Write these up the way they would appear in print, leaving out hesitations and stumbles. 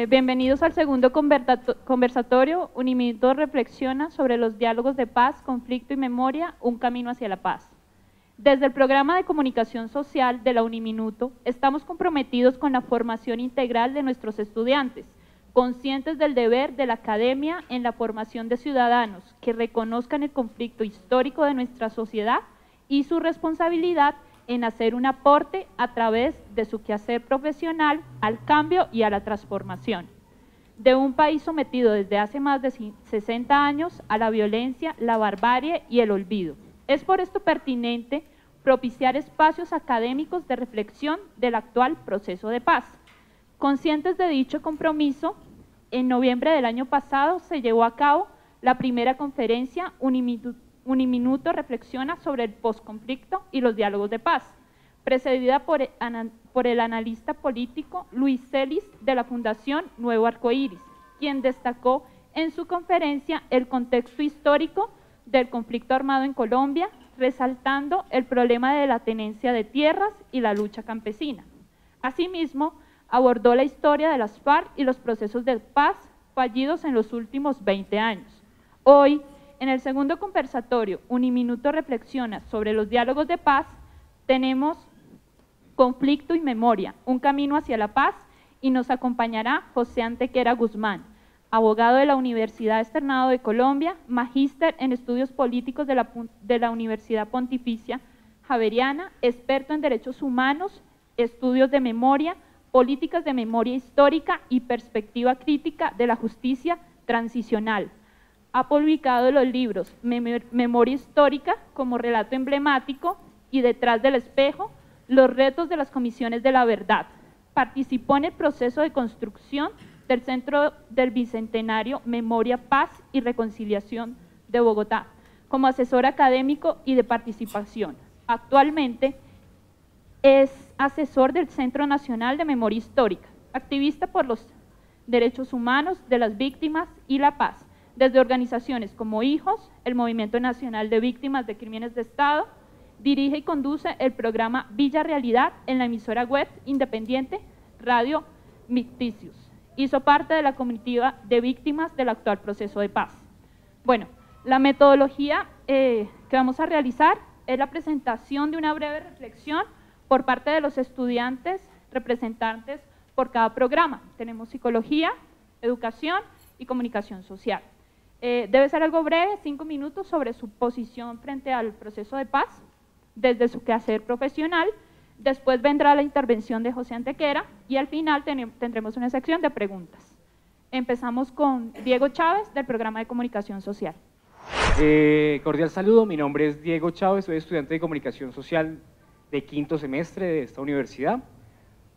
Bienvenidos al segundo conversatorio. Uniminuto reflexiona sobre los diálogos de paz, conflicto y memoria, un camino hacia la paz. Desde el programa de comunicación social de la Uniminuto, estamos comprometidos con la formación integral de nuestros estudiantes, conscientes del deber de la academia en la formación de ciudadanos que reconozcan el conflicto histórico de nuestra sociedad y su responsabilidad en hacer un aporte a través de su quehacer profesional al cambio y a la transformación de un país sometido desde hace más de 60 años a la violencia, la barbarie y el olvido. Es por esto pertinente propiciar espacios académicos de reflexión del actual proceso de paz. Conscientes de dicho compromiso, en noviembre del año pasado se llevó a cabo la primera conferencia Uniminuto reflexiona sobre el posconflicto y los diálogos de paz, precedida por el analista político Luis Celis de la Fundación Nuevo Arcoíris, quien destacó en su conferencia el contexto histórico del conflicto armado en Colombia, resaltando el problema de la tenencia de tierras y la lucha campesina. Asimismo, abordó la historia de las FARC y los procesos de paz fallidos en los últimos 20 años. Hoy, en el segundo conversatorio, Uniminuto reflexiona sobre los diálogos de paz, tenemos conflicto y memoria, un camino hacia la paz, y nos acompañará José Antequera Guzmán, abogado de la Universidad Externado de Colombia, magíster en estudios políticos de la Universidad Pontificia Javeriana, experto en derechos humanos, estudios de memoria, políticas de memoria histórica y perspectiva crítica de la justicia transicional. Ha publicado los libros Memoria Histórica como relato emblemático y Detrás del espejo, los retos de las comisiones de la verdad. Participó en el proceso de construcción del Centro del Bicentenario Memoria, Paz y Reconciliación de Bogotá, como asesor académico y de participación. Actualmente es asesor del Centro Nacional de Memoria Histórica, activista por los derechos humanos de las víctimas y la paz, desde organizaciones como Hijos, el Movimiento Nacional de Víctimas de Crímenes de Estado. Dirige y conduce el programa Villa Realidad en la emisora web independiente Radio Micticius. Hizo parte de la comitiva de víctimas del actual proceso de paz. Bueno, la metodología que vamos a realizar es la presentación de una breve reflexión por parte de los estudiantes, representantes por cada programa. Tenemos psicología, educación y comunicación social. Debe ser algo breve, 5 minutos, sobre su posición frente al proceso de paz, desde su quehacer profesional. Después vendrá la intervención de José Antequera y al final tendremos una sección de preguntas. Empezamos con Diego Chávez, del programa de comunicación social. Cordial saludo, mi nombre es Diego Chávez, soy estudiante de comunicación social de 5º semestre de esta universidad,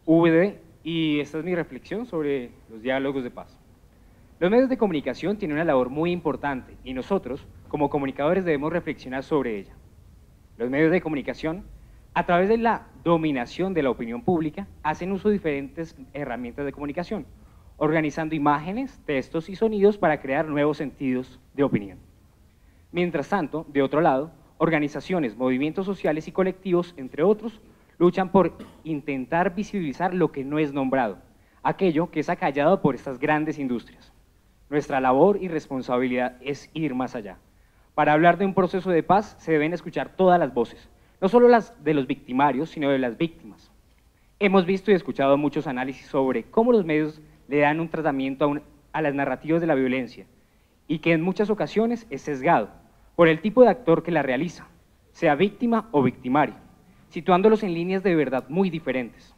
UVD, y esta es mi reflexión sobre los diálogos de paz. Los medios de comunicación tienen una labor muy importante y nosotros, como comunicadores, debemos reflexionar sobre ella. Los medios de comunicación, a través de la dominación de la opinión pública, hacen uso de diferentes herramientas de comunicación, organizando imágenes, textos y sonidos para crear nuevos sentidos de opinión. Mientras tanto, de otro lado, organizaciones, movimientos sociales y colectivos, entre otros, luchan por intentar visibilizar lo que no es nombrado, aquello que es acallado por estas grandes industrias. Nuestra labor y responsabilidad es ir más allá. Para hablar de un proceso de paz se deben escuchar todas las voces, no solo las de los victimarios, sino de las víctimas. Hemos visto y escuchado muchos análisis sobre cómo los medios le dan un tratamiento a las narrativas de la violencia y que en muchas ocasiones es sesgado por el tipo de actor que la realiza, sea víctima o victimario, situándolos en líneas de verdad muy diferentes.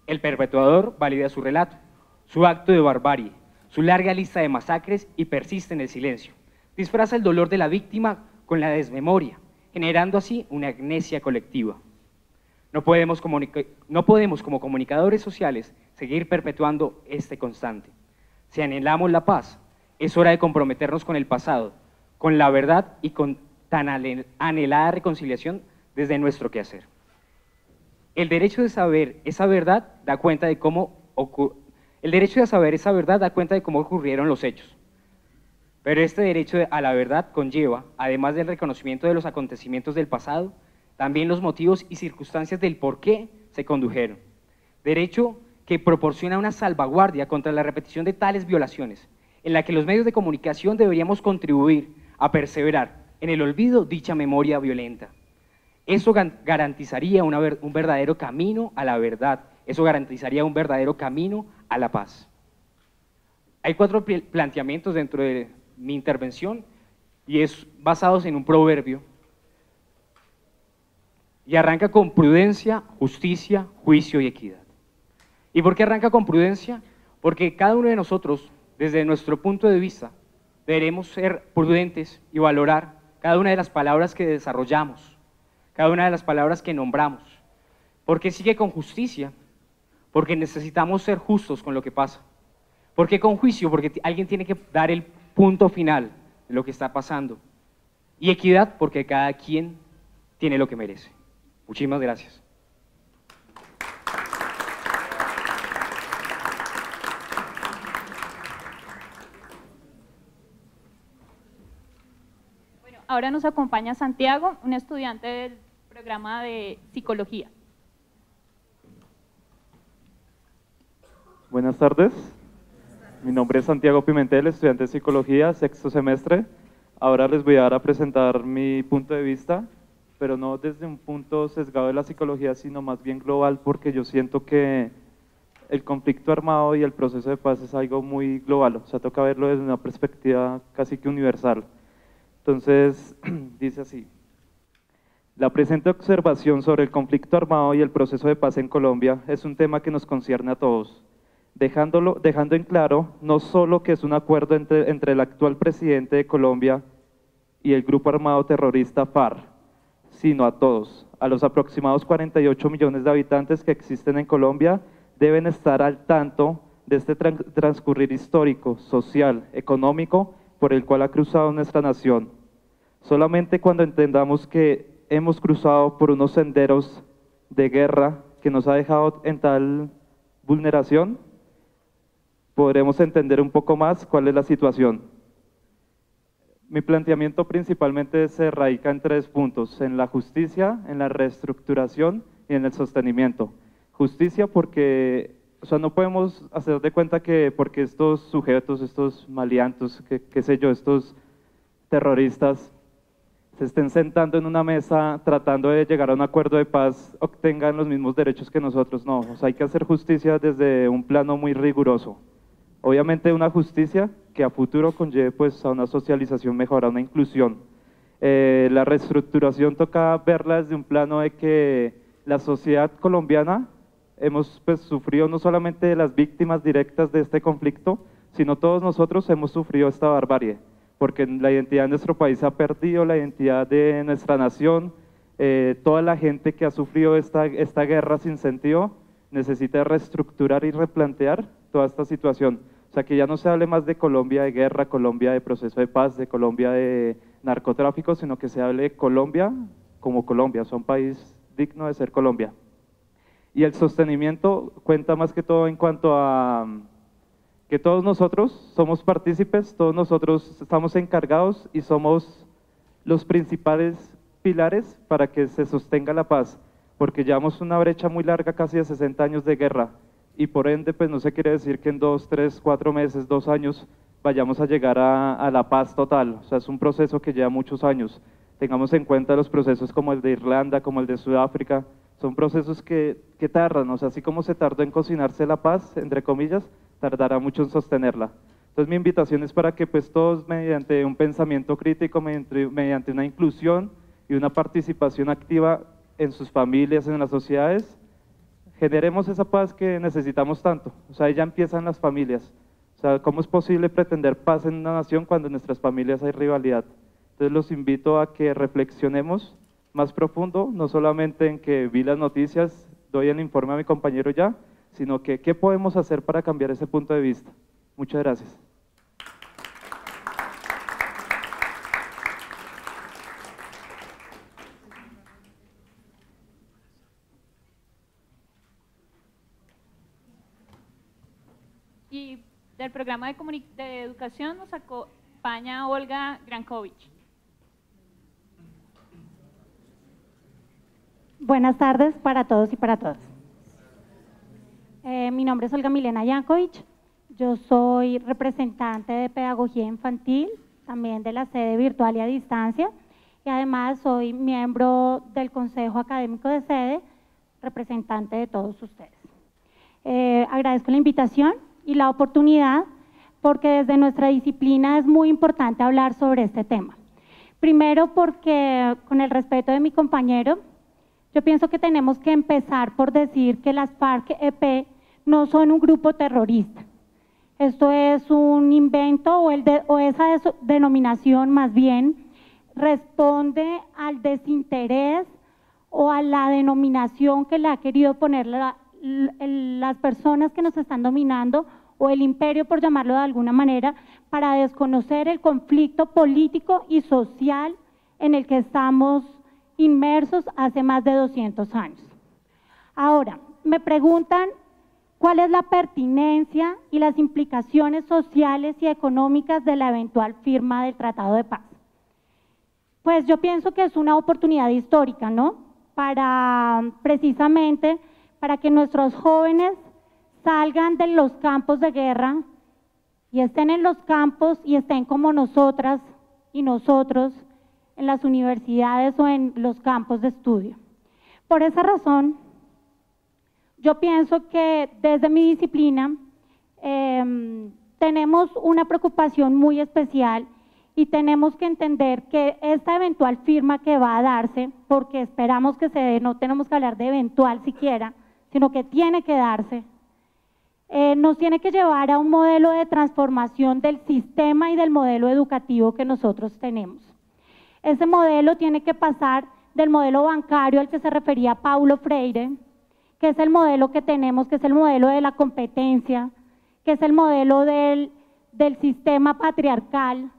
El perpetuador valida su relato, su acto de barbarie, su larga lista de masacres y persiste en el silencio. Disfraza el dolor de la víctima con la desmemoria, generando así una amnesia colectiva. No podemos como comunicadores sociales seguir perpetuando este constante. Si anhelamos la paz, es hora de comprometernos con el pasado, con la verdad y con tan anhelada reconciliación desde nuestro quehacer. El derecho de saber esa verdad da cuenta de cómo ocurrieron los hechos. Pero este derecho a la verdad conlleva, además del reconocimiento de los acontecimientos del pasado, también los motivos y circunstancias del por qué se condujeron. Derecho que proporciona una salvaguardia contra la repetición de tales violaciones, en la que los medios de comunicación deberíamos contribuir a perseverar en el olvido dicha memoria violenta. Eso garantizaría un verdadero camino a la verdad, eso garantizaría un verdadero camino a la paz. Hay 4 planteamientos dentro de mi intervención y es basados en un proverbio y arranca con prudencia, justicia, juicio y equidad. ¿Y por qué arranca con prudencia? Porque cada uno de nosotros, desde nuestro punto de vista, deberemos ser prudentes y valorar cada una de las palabras que desarrollamos, cada una de las palabras que nombramos. ¿Por qué sigue con justicia? Porque necesitamos ser justos con lo que pasa. ¿Por qué con juicio? Porque alguien tiene que dar el punto final de lo que está pasando. Y equidad, porque cada quien tiene lo que merece. Muchísimas gracias. Bueno, ahora nos acompaña Santiago, un estudiante del programa de psicología. Buenas tardes, mi nombre es Santiago Pimentel, estudiante de psicología, 6º semestre. Ahora les voy a dar a presentar mi punto de vista, pero no desde un punto sesgado de la psicología, sino más bien global, porque yo siento que el conflicto armado y el proceso de paz es algo muy global, o sea, toca verlo desde una perspectiva casi que universal. Entonces, dice así: la presente observación sobre el conflicto armado y el proceso de paz en Colombia es un tema que nos concierne a todos, dejando en claro no solo que es un acuerdo entre el actual presidente de Colombia y el grupo armado terrorista FARC, sino a todos. A los aproximados 48 millones de habitantes que existen en Colombia deben estar al tanto de este transcurrir histórico, social, económico por el cual ha cruzado nuestra nación. Solamente cuando entendamos que hemos cruzado por unos senderos de guerra que nos ha dejado en tal vulneración, podremos entender un poco más cuál es la situación. Mi planteamiento principalmente se radica en 3 puntos: en la justicia, en la reestructuración y en el sostenimiento. Justicia porque, o sea, no podemos hacer de cuenta que porque estos sujetos, estos maleantes, qué sé yo, estos terroristas se estén sentando en una mesa tratando de llegar a un acuerdo de paz, obtengan los mismos derechos que nosotros. No, o sea, hay que hacer justicia desde un plano muy riguroso. Obviamente una justicia que a futuro conlleve pues a una socialización mejor, a una inclusión. La reestructuración toca verla desde un plano de que la sociedad colombiana hemos pues sufrido no solamente las víctimas directas de este conflicto, sino todos nosotros hemos sufrido esta barbarie, porque la identidad de nuestro país se ha perdido, la identidad de nuestra nación, toda la gente que ha sufrido esta guerra sin sentido necesita reestructurar y replantear toda esta situación. O sea, que ya no se hable más de Colombia de guerra, Colombia de proceso de paz, de Colombia de narcotráfico, sino que se hable de Colombia como Colombia, o sea, un país digno de ser Colombia. Y el sostenimiento cuenta más que todo en cuanto a que todos nosotros somos partícipes, todos nosotros estamos encargados y somos los principales pilares para que se sostenga la paz, porque llevamos una brecha muy larga, casi de 60 años de guerra, y por ende pues no se quiere decir que en 2, 3, 4 meses, 2 años vayamos a llegar a la paz total. O sea, es un proceso que lleva muchos años. Tengamos en cuenta los procesos como el de Irlanda, como el de Sudáfrica, son procesos que tardan, o sea, así como se tardó en cocinarse la paz, entre comillas, tardará mucho en sostenerla. Entonces mi invitación es para que pues todos mediante un pensamiento crítico, mediante una inclusión y una participación activa en sus familias, en las sociedades, generemos esa paz que necesitamos tanto. O sea, ahí ya empiezan las familias. O sea, ¿cómo es posible pretender paz en una nación cuando en nuestras familias hay rivalidad? Entonces los invito a que reflexionemos más profundo, no solamente en que vi las noticias, doy el informe a mi compañero ya, sino que qué podemos hacer para cambiar ese punto de vista. Muchas gracias. Y del programa de educación nos acompaña Olga Grankovich. Buenas tardes para todos y para todas. Mi nombre es Olga Milena Yankovic, yo soy representante de Pedagogía Infantil, también de la sede virtual y a distancia, y además soy miembro del Consejo Académico de Sede, representante de todos ustedes. Agradezco la invitación y la oportunidad, porque desde nuestra disciplina es muy importante hablar sobre este tema. Primero porque, con el respeto de mi compañero, yo pienso que tenemos que empezar por decir que las FARC-EP no son un grupo terrorista. Esto es un invento o esa denominación más bien responde al desinterés o a la denominación que le ha querido poner las personas que nos están dominando o el imperio, por llamarlo de alguna manera, para desconocer el conflicto político y social en el que estamos inmersos hace más de 200 años. Ahora, me preguntan cuál es la pertinencia y las implicaciones sociales y económicas de la eventual firma del Tratado de Paz. Pues yo pienso que es una oportunidad histórica, ¿no? Precisamente para que nuestros jóvenes salgan de los campos de guerra y estén en los campos y estén como nosotras y nosotros en las universidades o en los campos de estudio. Por esa razón, yo pienso que desde mi disciplina tenemos una preocupación muy especial y tenemos que entender que esta eventual firma que va a darse, porque esperamos que se dé, no tenemos que hablar de eventual siquiera, sino que tiene que darse, nos tiene que llevar a un modelo de transformación del sistema y del modelo educativo que nosotros tenemos. Ese modelo tiene que pasar del modelo bancario al que se refería Paulo Freire, que es el modelo que tenemos, que es el modelo de la competencia, que es el modelo del sistema patriarcal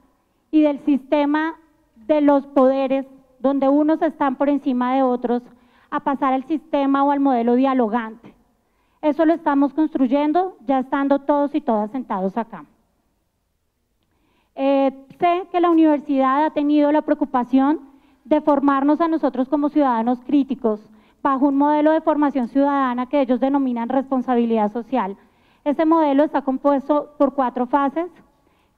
y del sistema de los poderes, donde unos están por encima de otros, a pasar al sistema o al modelo dialogante. Eso lo estamos construyendo ya estando todos y todas sentados acá. Sé que la universidad ha tenido la preocupación de formarnos a nosotros como ciudadanos críticos bajo un modelo de formación ciudadana que ellos denominan responsabilidad social. Ese modelo está compuesto por 4 fases,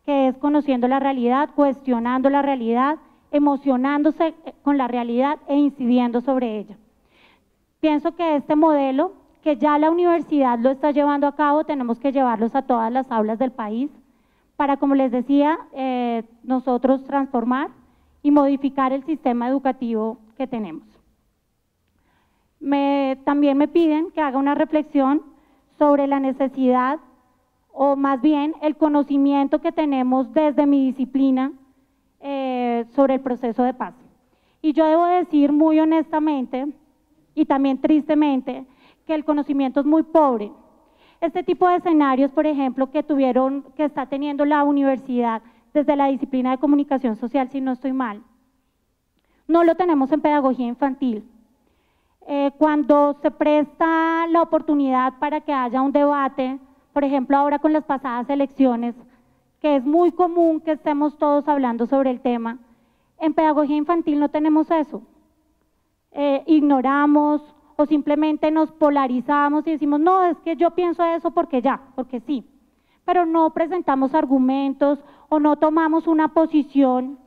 que es conociendo la realidad, cuestionando la realidad, emocionándose con la realidad e incidiendo sobre ella. Pienso que este modelo, que ya la universidad lo está llevando a cabo, tenemos que llevarlos a todas las aulas del país para, como les decía, nosotros transformar y modificar el sistema educativo que tenemos. También me piden que haga una reflexión sobre la necesidad, o más bien el conocimiento que tenemos desde mi disciplina sobre el proceso de paz. Y yo debo decir muy honestamente y también tristemente que el conocimiento es muy pobre. Este tipo de escenarios, por ejemplo, que está teniendo la universidad desde la disciplina de comunicación social, si no estoy mal, no lo tenemos en pedagogía infantil. Cuando se presta la oportunidad para que haya un debate, por ejemplo, ahora con las pasadas elecciones, que es muy común que estemos todos hablando sobre el tema, en pedagogía infantil no tenemos eso. Ignoramos o simplemente nos polarizamos y decimos, no, es que yo pienso eso porque sí, pero no presentamos argumentos o no tomamos una posición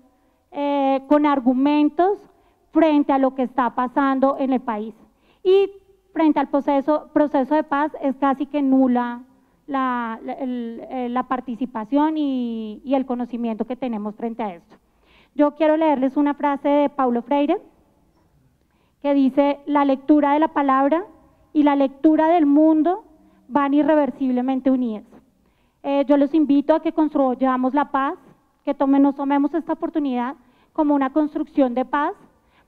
con argumentos frente a lo que está pasando en el país. Y frente al proceso de paz es casi que nula la participación y el conocimiento que tenemos frente a esto. Yo quiero leerles una frase de Paulo Freire que dice: la lectura de la palabra y la lectura del mundo van irreversiblemente unidas. Yo los invito a que construyamos la paz, que nos tomemos esta oportunidad como una construcción de paz,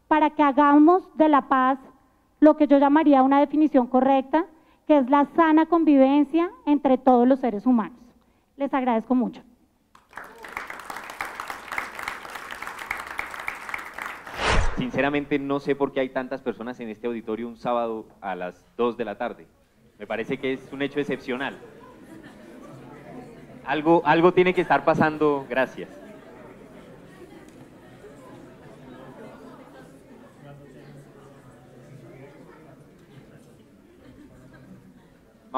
para que hagamos de la paz lo que yo llamaría una definición correcta, que es la sana convivencia entre todos los seres humanos. Les agradezco mucho. Sinceramente no sé por qué hay tantas personas en este auditorio un sábado a las 2 de la tarde. Me parece que es un hecho excepcional. Algo tiene que estar pasando. Gracias.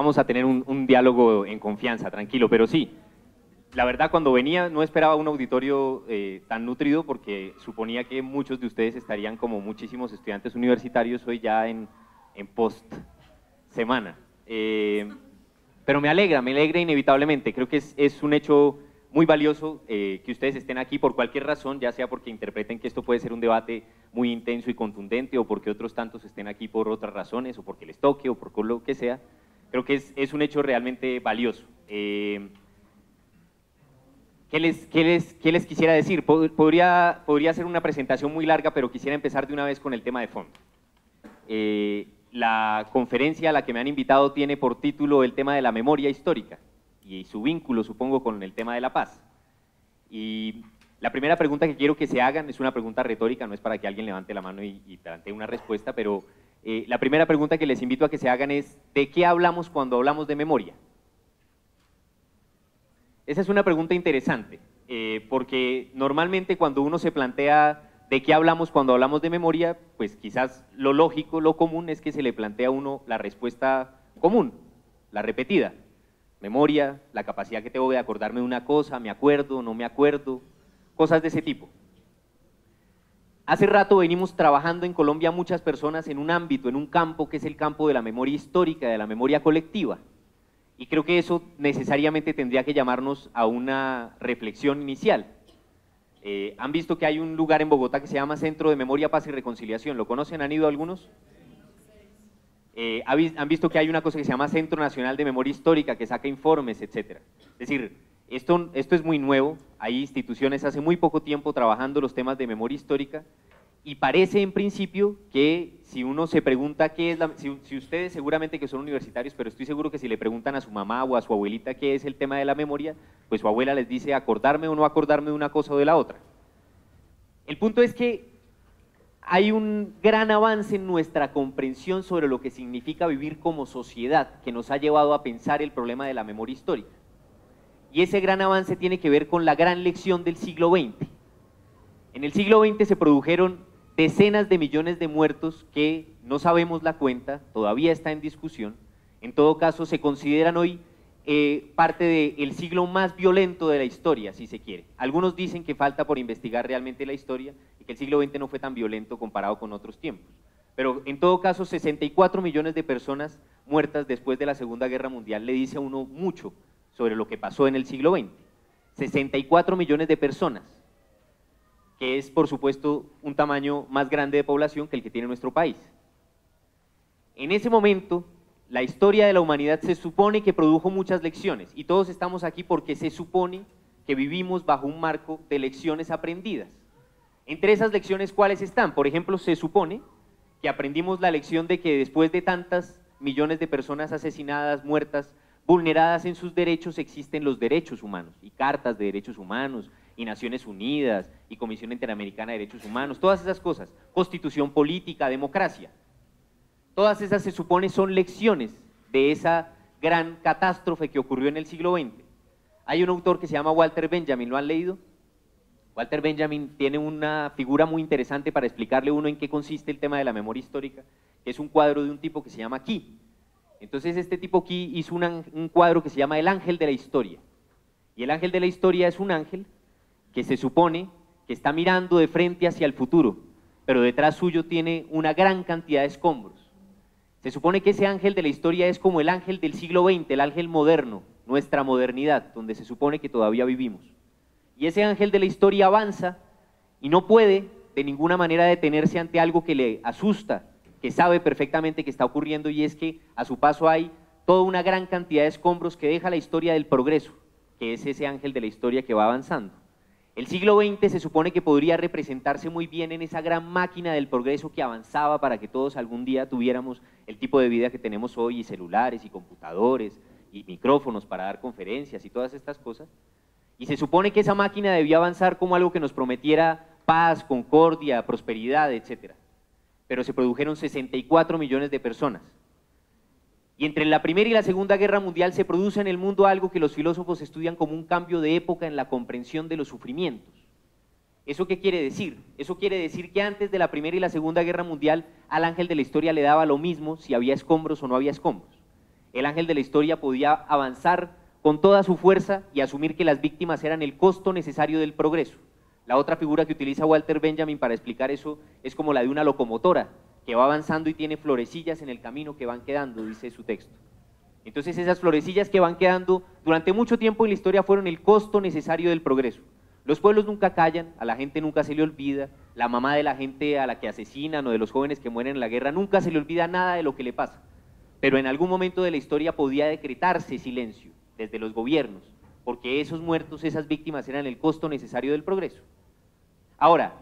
vamos a tener un diálogo en confianza, tranquilo, pero sí, la verdad cuando venía no esperaba un auditorio tan nutrido porque suponía que muchos de ustedes estarían como muchísimos estudiantes universitarios hoy ya en post semana. Pero me alegra inevitablemente, creo que es un hecho muy valioso que ustedes estén aquí por cualquier razón, ya sea porque interpreten que esto puede ser un debate muy intenso y contundente o porque otros tantos estén aquí por otras razones o porque les toque o por lo que sea. Creo que es un hecho realmente valioso. ¿Qué les quisiera decir? Podría hacer una presentación muy larga, pero quisiera empezar de una vez con el tema de fondo. La conferencia a la que me han invitado tiene por título el tema de la memoria histórica y su vínculo, supongo, con el tema de la paz. Y la primera pregunta que quiero que se hagan es una pregunta retórica, no es para que alguien levante la mano y plantee una respuesta, pero la primera pregunta que les invito a que se hagan es ¿de qué hablamos cuando hablamos de memoria? Esa es una pregunta interesante, porque normalmente cuando uno se plantea ¿de qué hablamos cuando hablamos de memoria? Pues quizás lo lógico, lo común es que se le plantea a uno la respuesta común, la repetida. Memoria, la capacidad que tengo de acordarme de una cosa, me acuerdo, no me acuerdo, cosas de ese tipo. Hace rato venimos trabajando en Colombia muchas personas en un ámbito, en un campo que es el campo de la memoria histórica, de la memoria colectiva. Y creo que eso necesariamente tendría que llamarnos a una reflexión inicial. ¿Han visto que hay un lugar en Bogotá que se llama Centro de Memoria, Paz y Reconciliación? ¿Lo conocen? ¿Han ido algunos? ¿Han visto que hay una cosa que se llama Centro Nacional de Memoria Histórica que saca informes, etcétera? Es decir, esto es muy nuevo, hay instituciones hace muy poco tiempo trabajando los temas de memoria histórica y parece en principio que si uno se pregunta qué es si ustedes seguramente que son universitarios, pero estoy seguro que si le preguntan a su mamá o a su abuelita qué es el tema de la memoria, pues su abuela les dice acordarme o no acordarme de una cosa o de la otra. El punto es que hay un gran avance en nuestra comprensión sobre lo que significa vivir como sociedad, que nos ha llevado a pensar el problema de la memoria histórica. Y ese gran avance tiene que ver con la gran lección del siglo XX. En el siglo XX se produjeron decenas de millones de muertos que no sabemos la cuenta, todavía está en discusión. En todo caso, se consideran hoy parte del siglo más violento de la historia, si se quiere. Algunos dicen que falta por investigar realmente la historia y que el siglo XX no fue tan violento comparado con otros tiempos. Pero en todo caso, 64 millones de personas muertas después de la Segunda Guerra Mundial le dice a uno mucho sobre lo que pasó en el siglo XX. 64 millones de personas, que es por supuesto un tamaño más grande de población que el que tiene nuestro país. En ese momento, la historia de la humanidad se supone que produjo muchas lecciones y todos estamos aquí porque se supone que vivimos bajo un marco de lecciones aprendidas. Entre esas lecciones, ¿cuáles están? Por ejemplo, se supone que aprendimos la lección de que después de tantas millones de personas asesinadas, muertas, vulneradas en sus derechos, existen los derechos humanos y cartas de derechos humanos y Naciones Unidas y Comisión Interamericana de Derechos Humanos, todas esas cosas, constitución política, democracia. Todas esas se supone son lecciones de esa gran catástrofe que ocurrió en el siglo XX. Hay un autor que se llama Walter Benjamin, ¿lo han leído? Walter Benjamin tiene una figura muy interesante para explicarle a uno en qué consiste el tema de la memoria histórica, que es un cuadro de un tipo que se llama Key. Entonces este tipo Key hizo un cuadro que se llama El Ángel de la Historia. Y el ángel de la historia es un ángel que se supone que está mirando de frente hacia el futuro, pero detrás suyo tiene una gran cantidad de escombros. Se supone que ese ángel de la historia es como el ángel del siglo XX, el ángel moderno, nuestra modernidad, donde se supone que todavía vivimos. Y ese ángel de la historia avanza y no puede de ninguna manera detenerse ante algo que le asusta, que sabe perfectamente que está ocurriendo, y es que a su paso hay toda una gran cantidad de escombros que deja la historia del progreso, que es ese ángel de la historia que va avanzando. El siglo XX se supone que podría representarse muy bien en esa gran máquina del progreso que avanzaba para que todos algún día tuviéramos el tipo de vida que tenemos hoy, y celulares, y computadores, y micrófonos para dar conferencias, y todas estas cosas. Y se supone que esa máquina debía avanzar como algo que nos prometiera paz, concordia, prosperidad, etc. Pero se produjeron 64 millones de personas. Y entre la Primera y la Segunda Guerra Mundial se produce en el mundo algo que los filósofos estudian como un cambio de época en la comprensión de los sufrimientos. ¿Eso qué quiere decir? Eso quiere decir que antes de la Primera y la Segunda Guerra Mundial al ángel de la historia le daba lo mismo si había escombros o no había escombros. el ángel de la historia podía avanzar con toda su fuerza y asumir que las víctimas eran el costo necesario del progreso. La otra figura que utiliza Walter Benjamin para explicar eso es como la de una locomotora, que va avanzando y tiene florecillas en el camino que van quedando, dice su texto. Entonces esas florecillas que van quedando durante mucho tiempo en la historia fueron el costo necesario del progreso. Los pueblos nunca callan, a la gente nunca se le olvida, la mamá de la gente a la que asesinan o de los jóvenes que mueren en la guerra nunca se le olvida nada de lo que le pasa. Pero en algún momento de la historia podía decretarse silencio desde los gobiernos, porque esos muertos, esas víctimas eran el costo necesario del progreso. Ahora,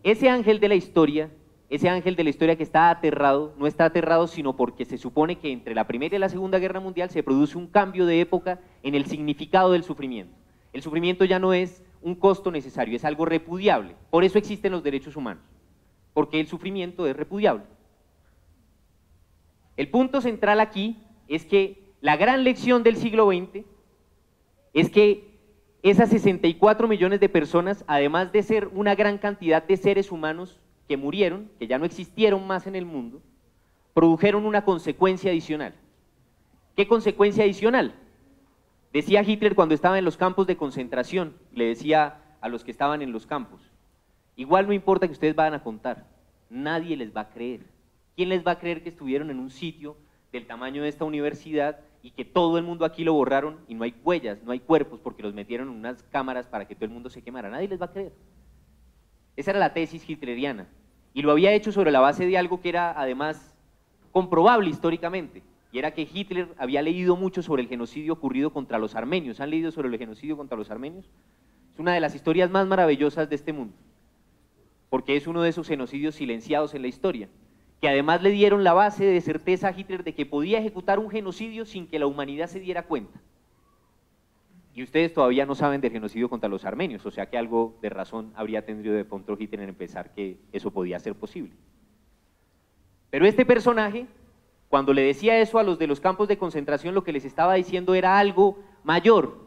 ese ángel de la historia que está aterrado, no está aterrado sino porque se supone que entre la Primera y la Segunda Guerra Mundial se produce un cambio de época en el significado del sufrimiento. El sufrimiento ya no es un costo necesario, es algo repudiable. Por eso existen los derechos humanos, porque el sufrimiento es repudiable. El punto central aquí es que la gran lección del siglo XX es que esas 64 millones de personas, además de ser una gran cantidad de seres humanos que murieron, que ya no existieron más en el mundo, produjeron una consecuencia adicional. ¿Qué consecuencia adicional? Decía Hitler cuando estaba en los campos de concentración, le decía a los que estaban en los campos, igual no importa que ustedes vayan a contar, nadie les va a creer. ¿Quién les va a creer que estuvieron en un sitio del tamaño de esta universidad y que todo el mundo aquí lo borraron y no hay huellas, no hay cuerpos porque los metieron en unas cámaras para que todo el mundo se quemara? Nadie les va a creer. Esa era la tesis hitleriana y lo había hecho sobre la base de algo que era además comprobable históricamente, y era que Hitler había leído mucho sobre el genocidio ocurrido contra los armenios. ¿Han leído sobre el genocidio contra los armenios? Es una de las historias más maravillosas de este mundo, porque es uno de esos genocidios silenciados en la historia, que además le dieron la base de certeza a Hitler de que podía ejecutar un genocidio sin que la humanidad se diera cuenta. Y ustedes todavía no saben del genocidio contra los armenios, o sea que algo de razón habría tenido de pronto Hitler en pensar que eso podía ser posible. Pero este personaje, cuando le decía eso a los de los campos de concentración, lo que les estaba diciendo era algo mayor.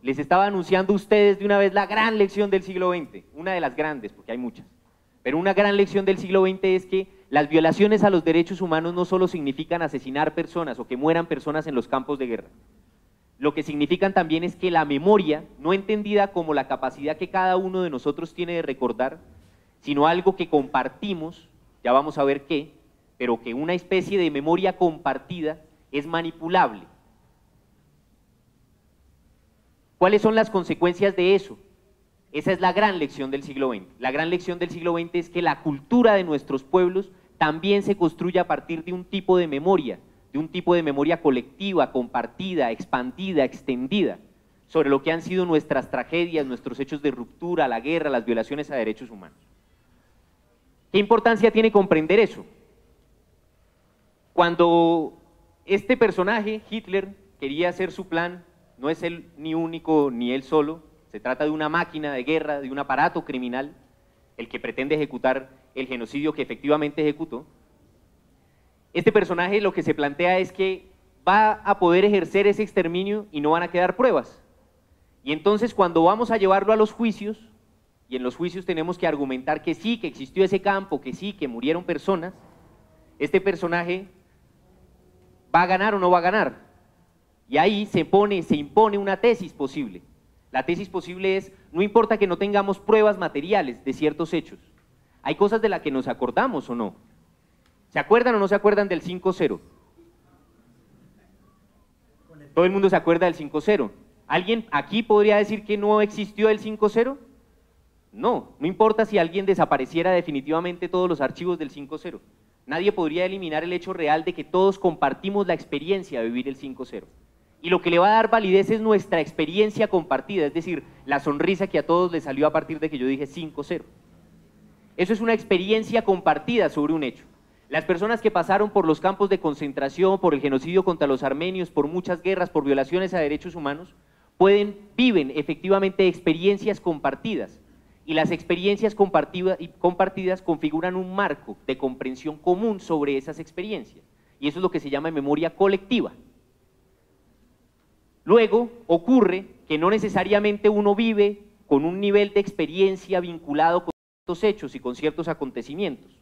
Les estaba anunciando a ustedes de una vez la gran lección del siglo XX, una de las grandes, porque hay muchas. Pero una gran lección del siglo XX es que las violaciones a los derechos humanos no solo significan asesinar personas o que mueran personas en los campos de guerra. Lo que significan también es que la memoria, no entendida como la capacidad que cada uno de nosotros tiene de recordar, sino algo que compartimos, ya vamos a ver qué, pero que una especie de memoria compartida es manipulable. ¿Cuáles son las consecuencias de eso? Esa es la gran lección del siglo XX. La gran lección del siglo XX es que la cultura de nuestros pueblos también se construye a partir de un tipo de memoria colectiva, compartida, expandida, extendida, sobre lo que han sido nuestras tragedias, nuestros hechos de ruptura, la guerra, las violaciones a derechos humanos. ¿Qué importancia tiene comprender eso? Cuando este personaje, Hitler, quería hacer su plan, no es él ni único ni él solo, se trata de una máquina de guerra, de un aparato criminal, el que pretende ejecutar el genocidio que efectivamente ejecutó. Este personaje lo que se plantea es que va a poder ejercer ese exterminio y no van a quedar pruebas. Y entonces cuando vamos a llevarlo a los juicios, y en los juicios tenemos que argumentar que sí, que existió ese campo, que sí, que murieron personas, este personaje ¿va a ganar o no va a ganar? Y ahí se impone una tesis posible. La tesis posible es, no importa que no tengamos pruebas materiales de ciertos hechos, hay cosas de las que nos acordamos o no. ¿Se acuerdan o no se acuerdan del 5-0? Todo el mundo se acuerda del 5-0. ¿Alguien aquí podría decir que no existió el 5-0? No importa si alguien desapareciera definitivamente todos los archivos del 5-0. Nadie podría eliminar el hecho real de que todos compartimos la experiencia de vivir el 5-0. Y lo que le va a dar validez es nuestra experiencia compartida, es decir, la sonrisa que a todos les salió a partir de que yo dije 5-0. Eso es una experiencia compartida sobre un hecho. Las personas que pasaron por los campos de concentración, por el genocidio contra los armenios, por muchas guerras, por violaciones a derechos humanos, viven efectivamente experiencias compartidas. Y las experiencias compartidas configuran un marco de comprensión común sobre esas experiencias. Y eso es lo que se llama memoria colectiva. Luego ocurre que no necesariamente uno vive con un nivel de experiencia vinculado con ciertos hechos y con ciertos acontecimientos.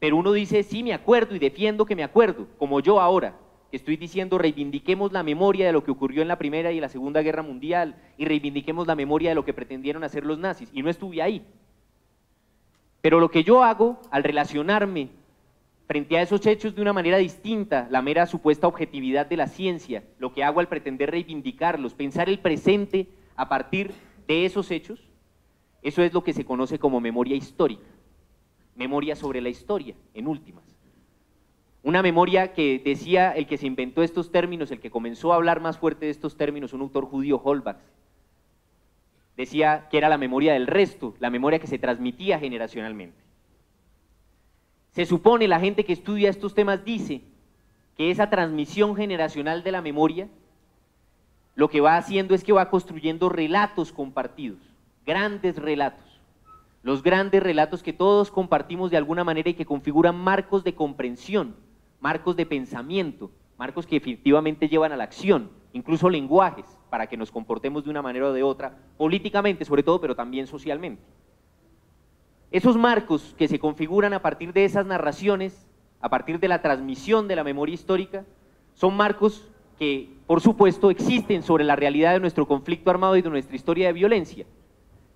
Pero uno dice, sí, me acuerdo y defiendo que me acuerdo, como yo ahora. que estoy diciendo reivindiquemos la memoria de lo que ocurrió en la Primera y la Segunda Guerra Mundial y reivindiquemos la memoria de lo que pretendieron hacer los nazis, y no estuve ahí. Pero lo que yo hago al relacionarme frente a esos hechos de una manera distinta, la mera supuesta objetividad de la ciencia, lo que hago al pretender reivindicarlos, pensar el presente a partir de esos hechos, eso es lo que se conoce como memoria histórica, memoria sobre la historia, en últimas. Una memoria que decía el que se inventó estos términos, el que comenzó a hablar más fuerte de estos términos, un autor judío, Holbach, decía que era la memoria del resto, la memoria que se transmitía generacionalmente. Se supone, la gente que estudia estos temas dice que esa transmisión generacional de la memoria lo que va haciendo es que va construyendo relatos compartidos, grandes relatos, los grandes relatos que todos compartimos de alguna manera y que configuran marcos de comprensión, marcos de pensamiento, marcos que efectivamente llevan a la acción, incluso lenguajes, para que nos comportemos de una manera o de otra, políticamente sobre todo, pero también socialmente. Esos marcos que se configuran a partir de esas narraciones, a partir de la transmisión de la memoria histórica, son marcos que, por supuesto, existen sobre la realidad de nuestro conflicto armado y de nuestra historia de violencia.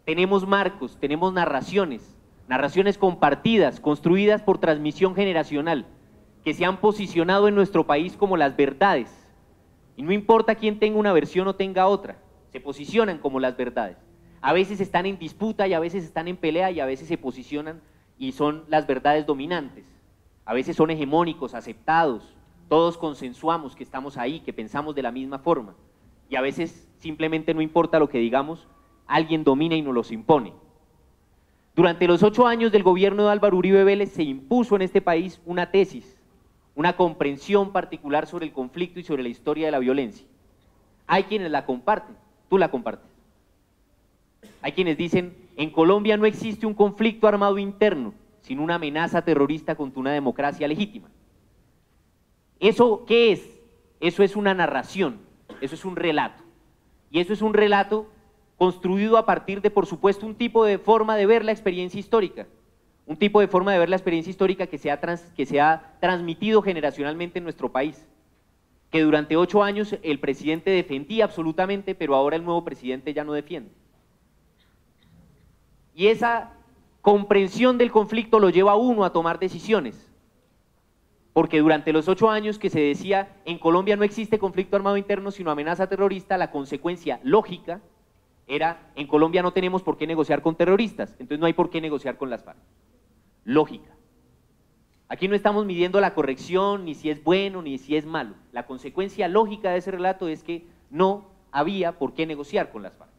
Tenemos marcos, tenemos narraciones, narraciones compartidas, construidas por transmisión generacional, que se han posicionado en nuestro país como las verdades. Y no importa quién tenga una versión o tenga otra, se posicionan como las verdades. A veces están en disputa y a veces están en pelea y a veces se posicionan y son las verdades dominantes. A veces son hegemónicos, aceptados, todos consensuamos que estamos ahí, que pensamos de la misma forma. Y a veces simplemente no importa lo que digamos, alguien domina y nos los impone. Durante los 8 años del gobierno de Álvaro Uribe Vélez se impuso en este país una tesis, una comprensión particular sobre el conflicto y sobre la historia de la violencia. Hay quienes la comparten, tú la compartes. Hay quienes dicen, en Colombia no existe un conflicto armado interno, sino una amenaza terrorista contra una democracia legítima. ¿Eso qué es? Eso es una narración, eso es un relato. Y eso es un relato construido a partir de, por supuesto, un tipo de forma de ver la experiencia histórica, un tipo de forma de ver la experiencia histórica que se ha transmitido generacionalmente en nuestro país, que durante 8 años el presidente defendía absolutamente, pero ahora el nuevo presidente ya no defiende. Y esa comprensión del conflicto lo lleva a uno a tomar decisiones, porque durante los 8 años que se decía en Colombia no existe conflicto armado interno sino amenaza terrorista, la consecuencia lógica era en Colombia no tenemos por qué negociar con terroristas, entonces no hay por qué negociar con las FARC. Lógica. Aquí no estamos midiendo la corrección, ni si es bueno, ni si es malo. La consecuencia lógica de ese relato es que no había por qué negociar con las FARC.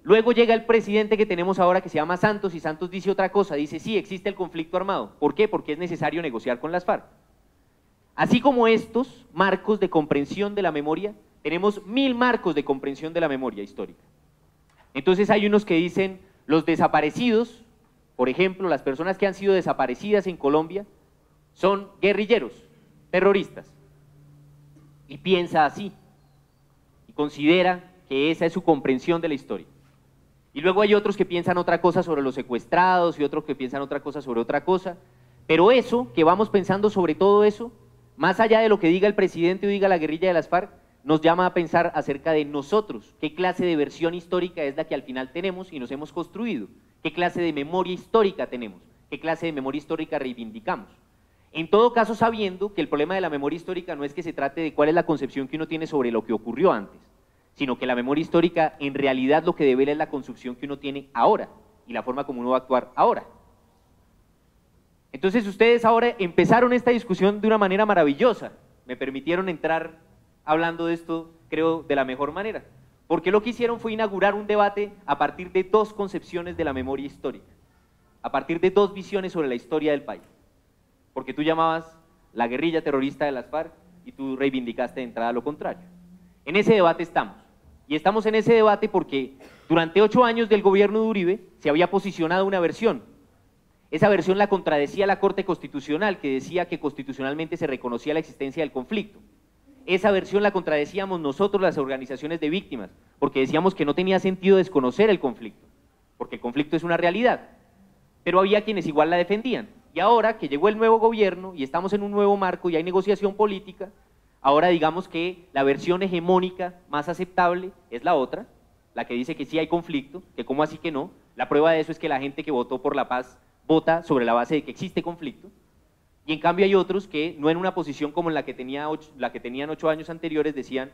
Luego llega el presidente que tenemos ahora que se llama Santos y Santos dice otra cosa, dice sí, existe el conflicto armado. ¿Por qué? Porque es necesario negociar con las FARC. Así como estos marcos de comprensión de la memoria, tenemos 1000 marcos de comprensión de la memoria histórica. Entonces hay unos que dicen los desaparecidos, por ejemplo, las personas que han sido desaparecidas en Colombia son guerrilleros, terroristas, y piensa así, y considera que esa es su comprensión de la historia. Y luego hay otros que piensan otra cosa sobre los secuestrados y otros que piensan otra cosa sobre otra cosa, pero eso, que vamos pensando sobre todo eso, más allá de lo que diga el presidente o diga la guerrilla de las FARC, nos llama a pensar acerca de nosotros, qué clase de versión histórica es la que al final tenemos y nos hemos construido, qué clase de memoria histórica tenemos, qué clase de memoria histórica reivindicamos. En todo caso, sabiendo que el problema de la memoria histórica no es que se trate de cuál es la concepción que uno tiene sobre lo que ocurrió antes, sino que la memoria histórica en realidad lo que devela es la construcción que uno tiene ahora y la forma como uno va a actuar ahora. Entonces ustedes ahora empezaron esta discusión de una manera maravillosa, me permitieron entrar hablando de esto, creo, de la mejor manera, porque lo que hicieron fue inaugurar un debate a partir de 2 concepciones de la memoria histórica, a partir de 2 visiones sobre la historia del país, porque tú llamabas la guerrilla terrorista de las FARC y tú reivindicaste de entrada lo contrario. En ese debate estamos, y estamos en ese debate porque durante 8 años del gobierno de Uribe se había posicionado una versión. Esa versión la contradecía la Corte Constitucional, que decía que constitucionalmente se reconocía la existencia del conflicto. Esa versión la contradecíamos nosotros, las organizaciones de víctimas, porque decíamos que no tenía sentido desconocer el conflicto, porque el conflicto es una realidad, pero había quienes igual la defendían, Y ahora que llegó el nuevo gobierno y estamos en un nuevo marco y hay negociación política, ahora digamos que la versión hegemónica más aceptable es la otra, la que dice que sí hay conflicto, que cómo así que no. La prueba de eso es que la gente que votó por la paz vota sobre la base de que existe conflicto, y en cambio hay otros que no en una posición como la que tenían 8 años anteriores decían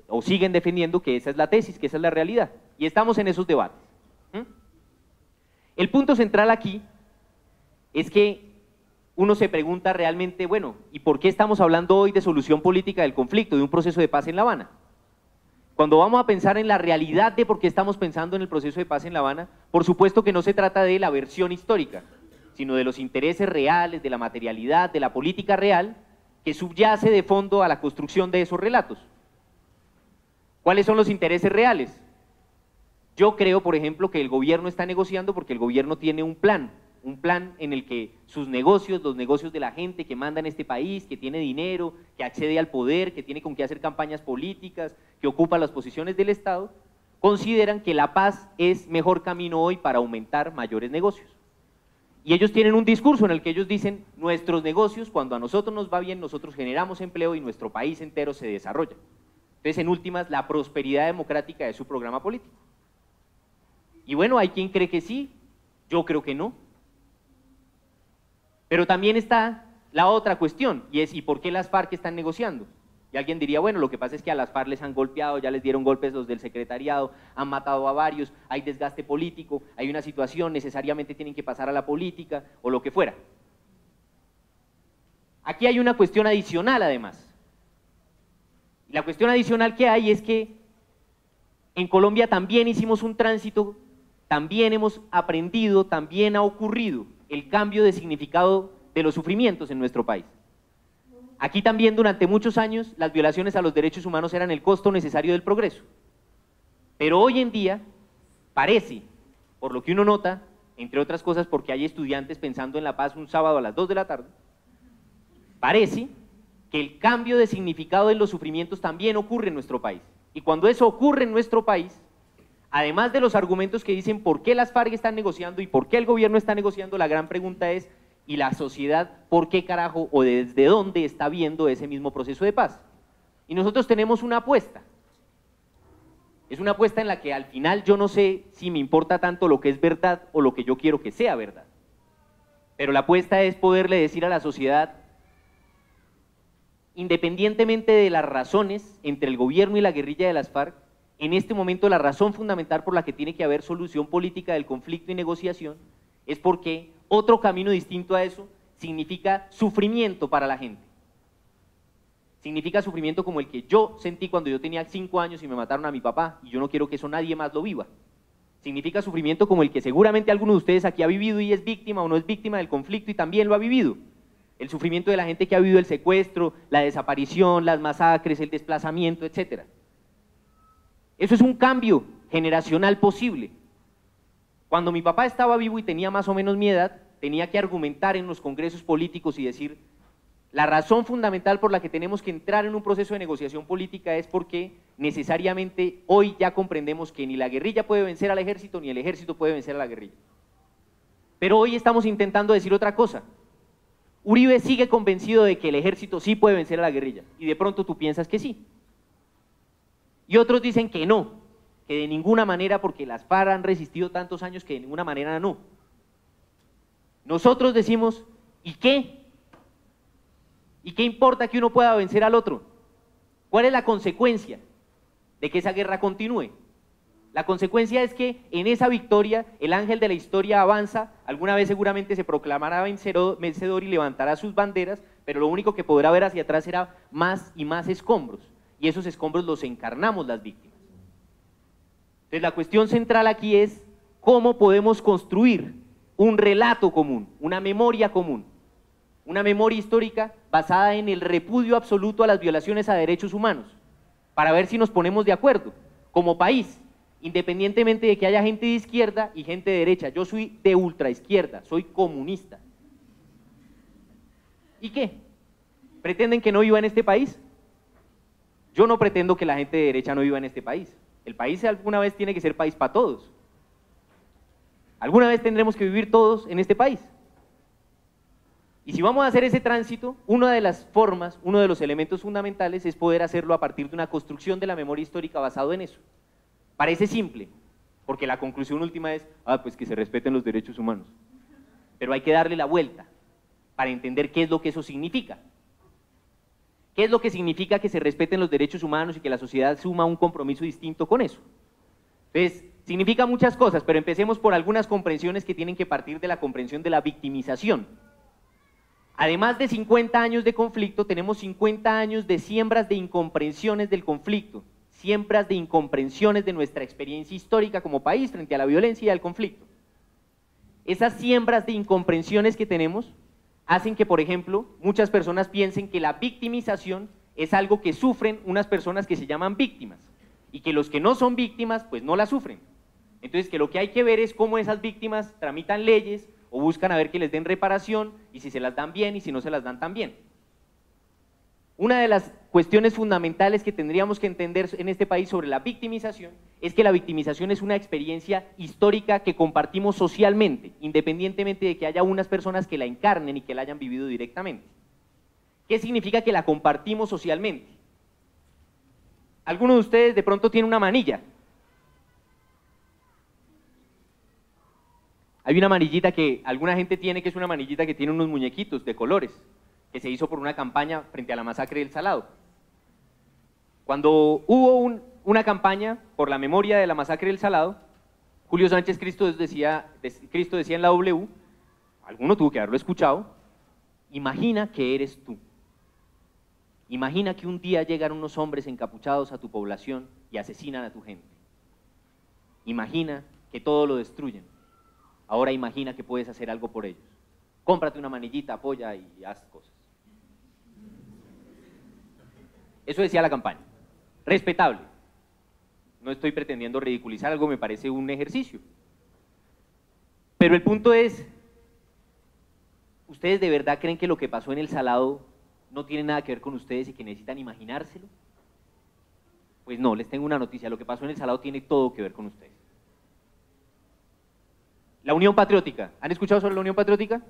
o siguen defendiendo que esa es la tesis, que esa es la realidad, y estamos en esos debates. El punto central aquí es que uno se pregunta realmente, bueno, ¿y por qué estamos hablando hoy de solución política del conflicto, de un proceso de paz en La Habana? Cuando vamos a pensar en la realidad de por qué estamos pensando en el proceso de paz en La Habana, por supuesto que no se trata de la versión histórica, sino de los intereses reales, de la materialidad, de la política real, que subyace de fondo a la construcción de esos relatos. ¿Cuáles son los intereses reales? Yo creo, por ejemplo, que el gobierno está negociando porque el gobierno tiene un plan en el que sus negocios, los negocios de la gente que manda en este país, que tiene dinero, que accede al poder, que tiene con qué hacer campañas políticas, que ocupa las posiciones del Estado, consideran que la paz es mejor camino hoy para aumentar mayores negocios. Y ellos tienen un discurso en el que ellos dicen, nuestros negocios, cuando a nosotros nos va bien, nosotros generamos empleo y nuestro país entero se desarrolla. Entonces, en últimas, la prosperidad democrática es su programa político. Y bueno, hay quien cree que sí, yo creo que no. Pero también está la otra cuestión, y es, ¿y por qué las FARC están negociando? Y alguien diría, bueno, lo que pasa es que a las FARC les han golpeado, ya les dieron golpes los del secretariado, han matado a varios, hay desgaste político, hay una situación, necesariamente tienen que pasar a la política, o lo que fuera. Aquí hay una cuestión adicional además. Y la cuestión adicional que hay es que en Colombia también hicimos un tránsito, también hemos aprendido, también ha ocurrido el cambio de significado de los sufrimientos en nuestro país. Aquí también durante muchos años las violaciones a los derechos humanos eran el costo necesario del progreso. Pero hoy en día parece, por lo que uno nota, entre otras cosas porque hay estudiantes pensando en la paz un sábado a las 2 de la tarde, parece que el cambio de significado de los sufrimientos también ocurre en nuestro país. Y cuando eso ocurre en nuestro país, además de los argumentos que dicen por qué las FARC están negociando y por qué el gobierno está negociando, la gran pregunta es, ¿y la sociedad por qué carajo o desde dónde está viendo ese mismo proceso de paz? Y nosotros tenemos una apuesta. Es una apuesta en la que al final yo no sé si me importa tanto lo que es verdad o lo que yo quiero que sea verdad. Pero la apuesta es poderle decir a la sociedad, independientemente de las razones entre el gobierno y la guerrilla de las FARC, en este momento la razón fundamental por la que tiene que haber solución política del conflicto y negociación es porque otro camino distinto a eso significa sufrimiento para la gente. Significa sufrimiento como el que yo sentí cuando yo tenía 5 años y me mataron a mi papá, y yo no quiero que eso nadie más lo viva. Significa sufrimiento como el que seguramente alguno de ustedes aquí ha vivido y es víctima o no es víctima del conflicto y también lo ha vivido. El sufrimiento de la gente que ha vivido el secuestro, la desaparición, las masacres, el desplazamiento, etc. Eso es un cambio generacional posible. Cuando mi papá estaba vivo y tenía más o menos mi edad, tenía que argumentar en los congresos políticos y decir, la razón fundamental por la que tenemos que entrar en un proceso de negociación política es porque necesariamente hoy ya comprendemos que ni la guerrilla puede vencer al ejército, ni el ejército puede vencer a la guerrilla. Pero hoy estamos intentando decir otra cosa. Uribe sigue convencido de que el ejército sí puede vencer a la guerrilla, y de pronto tú piensas que sí. Y otros dicen que no, que de ninguna manera, porque las FARC han resistido tantos años que de ninguna manera no. Nosotros decimos, ¿y qué? ¿Y qué importa que uno pueda vencer al otro? ¿Cuál es la consecuencia de que esa guerra continúe? La consecuencia es que en esa victoria el ángel de la historia avanza, alguna vez seguramente se proclamará vencedor y levantará sus banderas, pero lo único que podrá ver hacia atrás será más y más escombros, y esos escombros los encarnamos las víctimas. Entonces la cuestión central aquí es cómo podemos construir un relato común, una memoria común, una memoria histórica basada en el repudio absoluto a las violaciones a derechos humanos, para ver si nos ponemos de acuerdo como país, independientemente de que haya gente de izquierda y gente de derecha. Yo soy de ultraizquierda, soy comunista. ¿Y qué? ¿Pretenden que no viva en este país? Yo no pretendo que la gente de derecha no viva en este país. El país alguna vez tiene que ser país para todos. Alguna vez tendremos que vivir todos en este país. Y si vamos a hacer ese tránsito, una de las formas, uno de los elementos fundamentales es poder hacerlo a partir de una construcción de la memoria histórica basado en eso. Parece simple, porque la conclusión última es, pues que se respeten los derechos humanos. Pero hay que darle la vuelta para entender qué es lo que eso significa. ¿Qué es lo que significa que se respeten los derechos humanos y que la sociedad suma un compromiso distinto con eso? Entonces, significa muchas cosas, pero empecemos por algunas comprensiones que tienen que partir de la comprensión de la victimización. Además de 50 años de conflicto, tenemos 50 años de siembras de incomprensiones del conflicto, siembras de incomprensiones de nuestra experiencia histórica como país frente a la violencia y al conflicto. Esas siembras de incomprensiones que tenemos hacen que, por ejemplo, muchas personas piensen que la victimización es algo que sufren unas personas que se llaman víctimas, y que los que no son víctimas, pues no la sufren. Entonces, que lo que hay que ver es cómo esas víctimas tramitan leyes, o buscan a ver que les den reparación, y si se las dan bien, y si no se las dan tan bien. Una de las cuestiones fundamentales que tendríamos que entender en este país sobre la victimización es que la victimización es una experiencia histórica que compartimos socialmente, independientemente de que haya unas personas que la encarnen y que la hayan vivido directamente. ¿Qué significa que la compartimos socialmente? Algunos de ustedes de pronto tienen una manilla. Hay una manillita que alguna gente tiene, que es una manillita que tiene unos muñequitos de colores, que se hizo por una campaña frente a la masacre del Salado. Cuando hubo una campaña por la memoria de la masacre del Salado, Julio Sánchez Cristo decía en la W, alguno tuvo que haberlo escuchado, imagina que eres tú. Imagina que un día llegan unos hombres encapuchados a tu población y asesinan a tu gente. Imagina que todo lo destruyen. Ahora imagina que puedes hacer algo por ellos. Cómprate una manillita, apoya y haz cosas. Eso decía la campaña. Respetable. No estoy pretendiendo ridiculizar algo, me parece un ejercicio. Pero el punto es, ¿ustedes de verdad creen que lo que pasó en el Salado no tiene nada que ver con ustedes y que necesitan imaginárselo? Pues no, les tengo una noticia, lo que pasó en el Salado tiene todo que ver con ustedes. La Unión Patriótica, ¿han escuchado sobre la Unión Patriótica?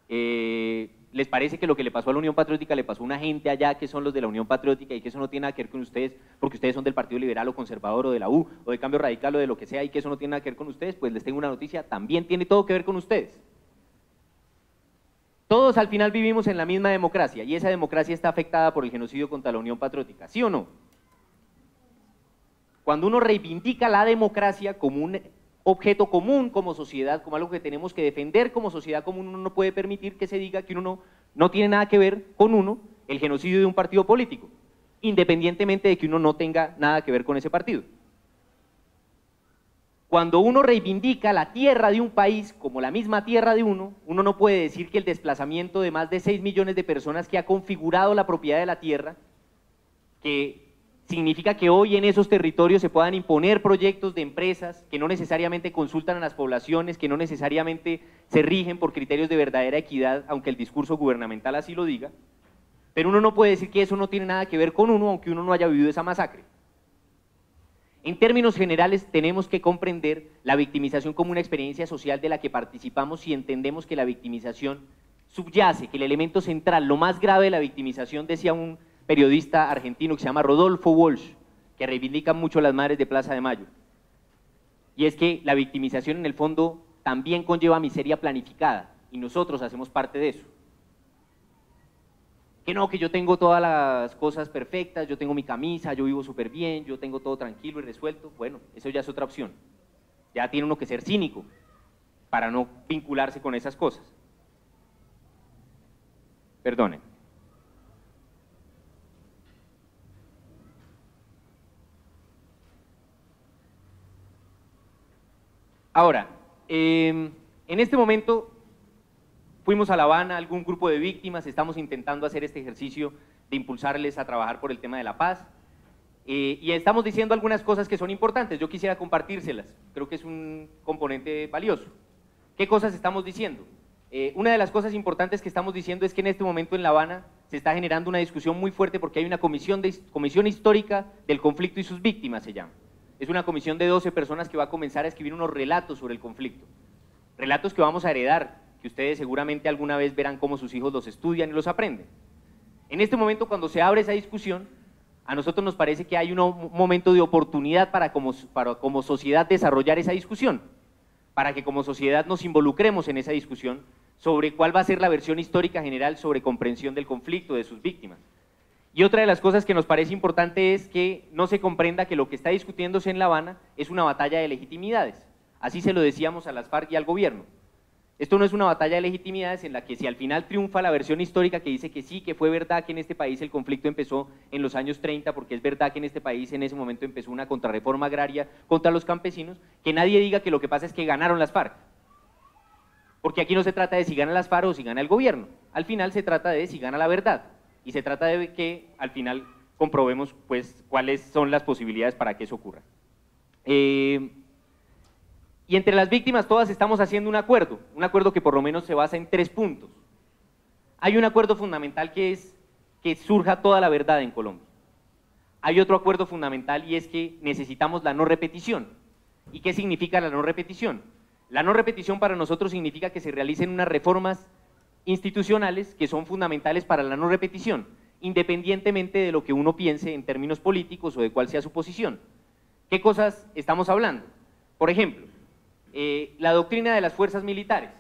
¿Les parece que lo que le pasó a la Unión Patriótica le pasó a una gente allá que son los de la Unión Patriótica y que eso no tiene nada que ver con ustedes porque ustedes son del Partido Liberal o Conservador o de la U o de Cambio Radical o de lo que sea y que eso no tiene nada que ver con ustedes? Pues les tengo una noticia, también tiene todo que ver con ustedes. Todos al final vivimos en la misma democracia y esa democracia está afectada por el genocidio contra la Unión Patriótica, ¿sí o no? Cuando uno reivindica la democracia como un objeto común como sociedad, como algo que tenemos que defender como sociedad común, uno no puede permitir que se diga que uno no tiene nada que ver con el genocidio de un partido político, independientemente de que uno no tenga nada que ver con ese partido. Cuando uno reivindica la tierra de un país como la misma tierra de uno no puede decir que el desplazamiento de más de 6 millones de personas que ha configurado la propiedad de la tierra, que significa que hoy en esos territorios se puedan imponer proyectos de empresas que no necesariamente consultan a las poblaciones, que no necesariamente se rigen por criterios de verdadera equidad, aunque el discurso gubernamental así lo diga, pero uno no puede decir que eso no tiene nada que ver con uno, aunque uno no haya vivido esa masacre. En términos generales, tenemos que comprender la victimización como una experiencia social de la que participamos y entendemos que la victimización subyace, que el elemento central, lo más grave de la victimización, decía un periodista argentino que se llama Rodolfo Walsh, que reivindica mucho las madres de Plaza de Mayo, y es que la victimización en el fondo también conlleva miseria planificada, y nosotros hacemos parte de eso. Que no, que yo tengo todas las cosas perfectas, yo tengo mi camisa, yo vivo súper bien, yo tengo todo tranquilo y resuelto. Bueno, eso ya es otra opción. Ya tiene uno que ser cínico para no vincularse con esas cosas. Perdonen. Ahora, en este momento fuimos a La Habana, algún grupo de víctimas, estamos intentando hacer este ejercicio de impulsarles a trabajar por el tema de la paz, y estamos diciendo algunas cosas que son importantes, yo quisiera compartírselas, creo que es un componente valioso. ¿Qué cosas estamos diciendo? Una de las cosas importantes que estamos diciendo es que en este momento en La Habana se está generando una discusión muy fuerte porque hay una comisión histórica del conflicto y sus víctimas, se llama. Es una comisión de 12 personas que va a comenzar a escribir unos relatos sobre el conflicto, relatos que vamos a heredar, que ustedes seguramente alguna vez verán cómo sus hijos los estudian y los aprenden. En este momento, cuando se abre esa discusión, a nosotros nos parece que hay un momento de oportunidad para como sociedad desarrollar esa discusión, para que como sociedad nos involucremos en esa discusión sobre cuál va a ser la versión histórica general sobre comprensión del conflicto, de sus víctimas. Y otra de las cosas que nos parece importante es que no se comprenda que lo que está discutiéndose en La Habana es una batalla de legitimidades. Así se lo decíamos a las FARC y al gobierno. Esto no es una batalla de legitimidades en la que si al final triunfa la versión histórica que dice que sí, que fue verdad que en este país el conflicto empezó en los años 30, porque es verdad que en este país en ese momento empezó una contrarreforma agraria contra los campesinos, que nadie diga que lo que pasa es que ganaron las FARC. Porque aquí no se trata de si gana las FARC o si gana el gobierno, al final se trata de si gana la verdad. Y se trata de que al final comprobemos pues cuáles son las posibilidades para que eso ocurra. Y entre las víctimas todas estamos haciendo un acuerdo que por lo menos se basa en 3 puntos. Hay un acuerdo fundamental que es que surja toda la verdad en Colombia. Hay otro acuerdo fundamental y es que necesitamos la no repetición. ¿Y qué significa la no repetición? La no repetición para nosotros significa que se realicen unas reformas institucionales que son fundamentales para la no repetición, independientemente de lo que uno piense en términos políticos o de cuál sea su posición. ¿Qué cosas estamos hablando? Por ejemplo, la doctrina de las fuerzas militares.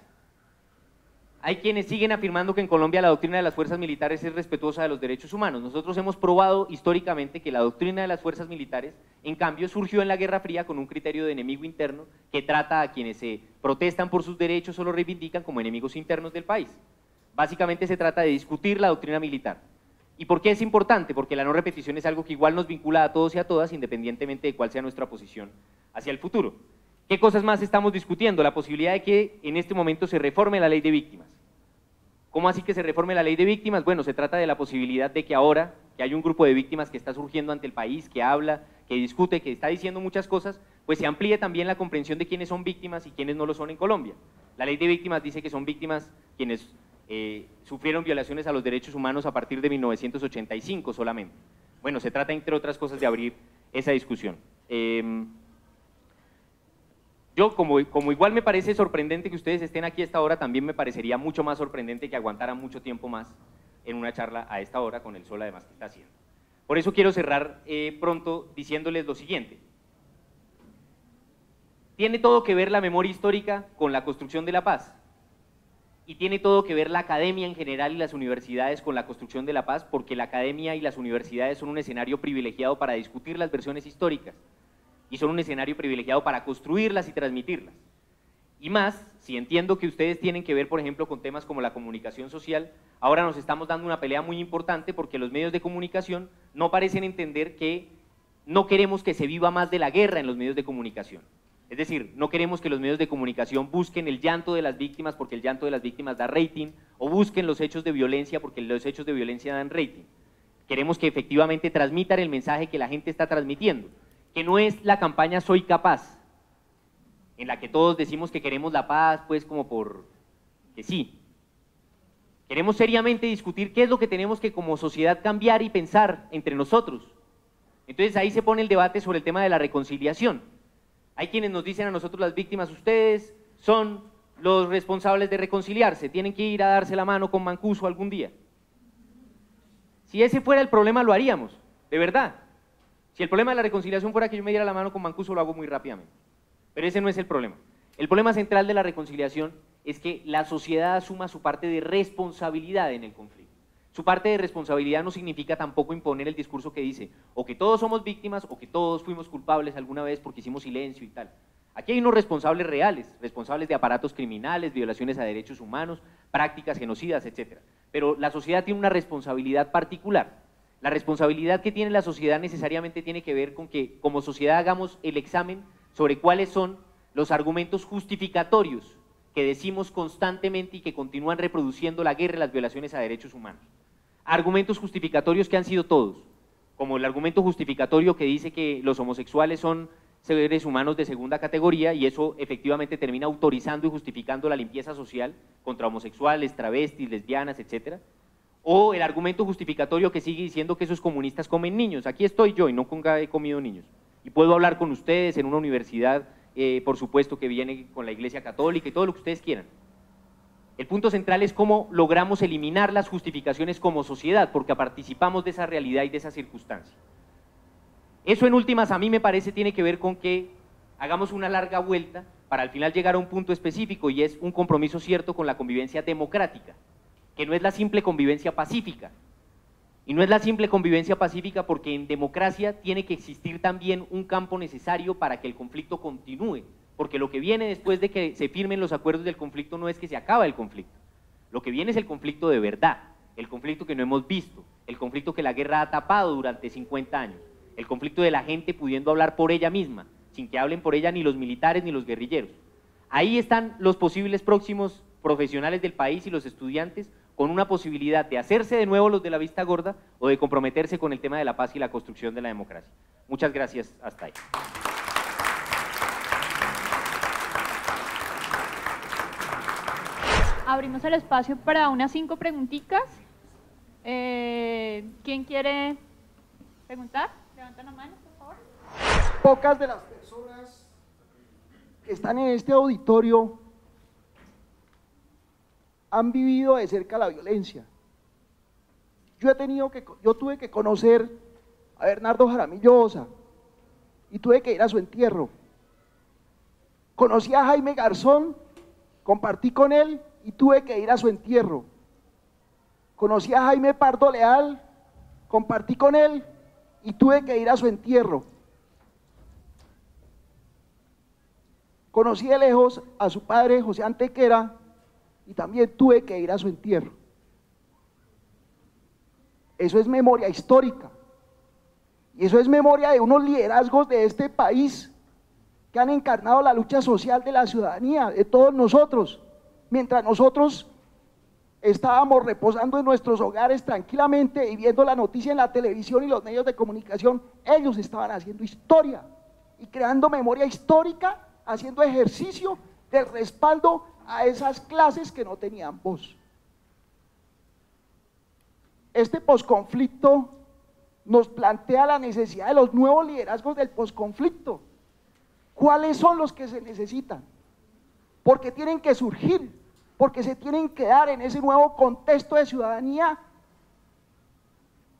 Hay quienes siguen afirmando que en Colombia la doctrina de las fuerzas militares es respetuosa de los derechos humanos. Nosotros hemos probado históricamente que la doctrina de las fuerzas militares, en cambio, surgió en la Guerra Fría con un criterio de enemigo interno que trata a quienes se protestan por sus derechos o los reivindican como enemigos internos del país. Básicamente se trata de discutir la doctrina militar. ¿Y por qué es importante? Porque la no repetición es algo que igual nos vincula a todos y a todas, independientemente de cuál sea nuestra posición hacia el futuro. ¿Qué cosas más estamos discutiendo? La posibilidad de que en este momento se reforme la ley de víctimas. ¿Cómo así que se reforme la ley de víctimas? Bueno, se trata de la posibilidad de que ahora, que hay un grupo de víctimas que está surgiendo ante el país, que habla, que discute, que está diciendo muchas cosas, pues se amplíe también la comprensión de quiénes son víctimas y quiénes no lo son en Colombia. La ley de víctimas dice que son víctimas quienes sufrieron violaciones a los derechos humanos a partir de 1985 solamente. Bueno, se trata, entre otras cosas, de abrir esa discusión. Yo, como igual me parece sorprendente que ustedes estén aquí a esta hora, también me parecería mucho más sorprendente que aguantaran mucho tiempo más en una charla a esta hora con el sol además que está haciendo. Por eso quiero cerrar pronto diciéndoles lo siguiente. Tiene todo que ver la memoria histórica con la construcción de la paz. Y tiene todo que ver la academia en general y las universidades con la construcción de la paz, porque la academia y las universidades son un escenario privilegiado para discutir las versiones históricas y son un escenario privilegiado para construirlas y transmitirlas. Y más, si entiendo que ustedes tienen que ver, por ejemplo, con temas como la comunicación social, ahora nos estamos dando una pelea muy importante porque los medios de comunicación no parecen entender que no queremos que se viva más de la guerra en los medios de comunicación. Es decir, no queremos que los medios de comunicación busquen el llanto de las víctimas porque el llanto de las víctimas da rating, o busquen los hechos de violencia porque los hechos de violencia dan rating. Queremos que efectivamente transmitan el mensaje que la gente está transmitiendo, que no es la campaña Soy Capaz, en la que todos decimos que queremos la paz, pues como por que sí. Queremos seriamente discutir qué es lo que tenemos que como sociedad cambiar y pensar entre nosotros. Entonces ahí se pone el debate sobre el tema de la reconciliación. Hay quienes nos dicen a nosotros las víctimas, ustedes son los responsables de reconciliarse, tienen que ir a darse la mano con Mancuso algún día. Si ese fuera el problema lo haríamos, de verdad. Si el problema de la reconciliación fuera que yo me diera la mano con Mancuso, lo hago muy rápidamente. Pero ese no es el problema. El problema central de la reconciliación es que la sociedad asuma su parte de responsabilidad en el conflicto. Su parte de responsabilidad no significa tampoco imponer el discurso que dice o que todos somos víctimas o que todos fuimos culpables alguna vez porque hicimos silencio y tal. Aquí hay unos responsables reales, responsables de aparatos criminales, violaciones a derechos humanos, prácticas genocidas, etc. Pero la sociedad tiene una responsabilidad particular. La responsabilidad que tiene la sociedad necesariamente tiene que ver con que como sociedad hagamos el examen sobre cuáles son los argumentos justificatorios que decimos constantemente y que continúan reproduciendo la guerra y las violaciones a derechos humanos. Argumentos justificatorios que han sido todos, como el argumento justificatorio que dice que los homosexuales son seres humanos de segunda categoría y eso efectivamente termina autorizando y justificando la limpieza social contra homosexuales, travestis, lesbianas, etc. O el argumento justificatorio que sigue diciendo que esos comunistas comen niños. Aquí estoy yo y no he comido niños. Y puedo hablar con ustedes en una universidad, por supuesto que viene con la Iglesia Católica y todo lo que ustedes quieran. El punto central es cómo logramos eliminar las justificaciones como sociedad, porque participamos de esa realidad y de esa circunstancia. Eso en últimas a mí me parece tiene que ver con que hagamos una larga vuelta para al final llegar a un punto específico, y es un compromiso cierto con la convivencia democrática, que no es la simple convivencia pacífica. Y no es la simple convivencia pacífica porque en democracia tiene que existir también un campo necesario para que el conflicto continúe, porque lo que viene después de que se firmen los acuerdos del conflicto no es que se acaba el conflicto, lo que viene es el conflicto de verdad, el conflicto que no hemos visto, el conflicto que la guerra ha tapado durante 50 años, el conflicto de la gente pudiendo hablar por ella misma, sin que hablen por ella ni los militares ni los guerrilleros. Ahí están los posibles próximos profesionales del país y los estudiantes con una posibilidad de hacerse de nuevo los de la vista gorda o de comprometerse con el tema de la paz y la construcción de la democracia. Muchas gracias, hasta ahí. Abrimos el espacio para unas 5 preguntitas. ¿Quién quiere preguntar? Levanten la mano, por favor. Pocas de las personas que están en este auditorio han vivido de cerca la violencia. Yo tuve que conocer a Bernardo Jaramillo Osa y tuve que ir a su entierro. Conocí a Jaime Garzón, compartí con él y tuve que ir a su entierro. Conocí a Jaime Pardo Leal, compartí con él y tuve que ir a su entierro. Conocí de lejos a su padre José Antequera y también tuve que ir a su entierro. Eso es memoria histórica y eso es memoria de unos liderazgos de este país que han encarnado la lucha social de la ciudadanía, de todos nosotros. Mientras nosotros estábamos reposando en nuestros hogares tranquilamente y viendo la noticia en la televisión y los medios de comunicación, ellos estaban haciendo historia y creando memoria histórica, haciendo ejercicio del respaldo a esas clases que no tenían voz. Este posconflicto nos plantea la necesidad de los nuevos liderazgos del posconflicto. ¿Cuáles son los que se necesitan? Porque tienen que surgir, porque se tienen que dar en ese nuevo contexto de ciudadanía,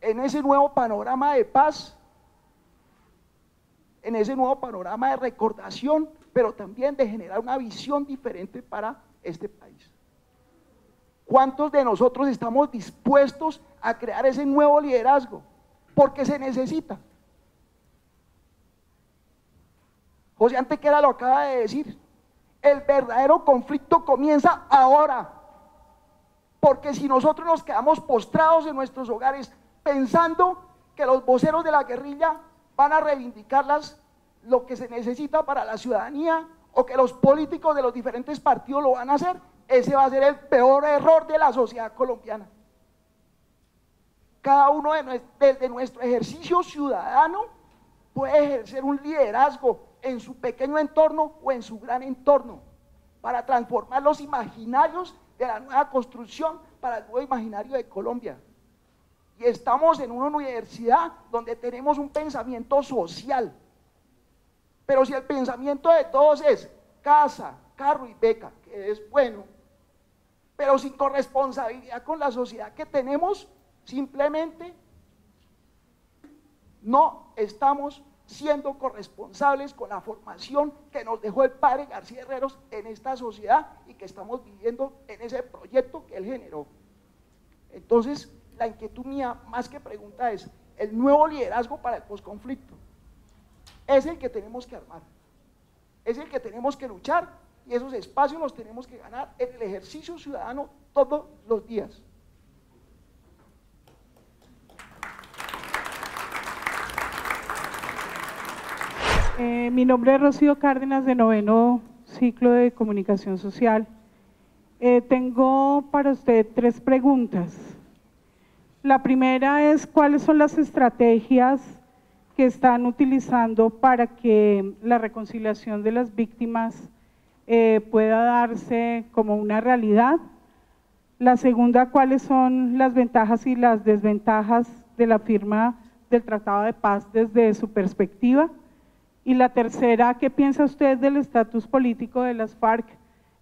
en ese nuevo panorama de paz, en ese nuevo panorama de recordación, pero también de generar una visión diferente para este país. ¿Cuántos de nosotros estamos dispuestos a crear ese nuevo liderazgo? Porque se necesita. José Antequera lo acaba de decir, el verdadero conflicto comienza ahora, porque si nosotros nos quedamos postrados en nuestros hogares pensando que los voceros de la guerrilla van a reivindicar lo que se necesita para la ciudadanía, o que los políticos de los diferentes partidos lo van a hacer, ese va a ser el peor error de la sociedad colombiana. Cada uno desde nuestro ejercicio ciudadano puede ejercer un liderazgo en su pequeño entorno o en su gran entorno, para transformar los imaginarios de la nueva construcción para el nuevo imaginario de Colombia. Y estamos en una universidad donde tenemos un pensamiento social, pero si el pensamiento de todos es casa, carro y beca, que es bueno, pero sin corresponsabilidad con la sociedad que tenemos, simplemente no estamos siendo corresponsables con la formación que nos dejó el padre García Herreros en esta sociedad y que estamos viviendo en ese proyecto que él generó. Entonces, la inquietud mía, más que pregunta, es el nuevo liderazgo para el posconflicto. Es el que tenemos que armar, es el que tenemos que luchar, y esos espacios los tenemos que ganar en el ejercicio ciudadano todos los días. Mi nombre es Rocío Cárdenas, de 9º ciclo de Comunicación Social. Tengo para usted 3 preguntas. La primera es, ¿cuáles son las estrategias que están utilizando para que la reconciliación de las víctimas pueda darse como una realidad? La segunda, ¿cuáles son las ventajas y las desventajas de la firma del Tratado de Paz desde su perspectiva? Y la tercera, ¿qué piensa usted del estatus político de las FARC,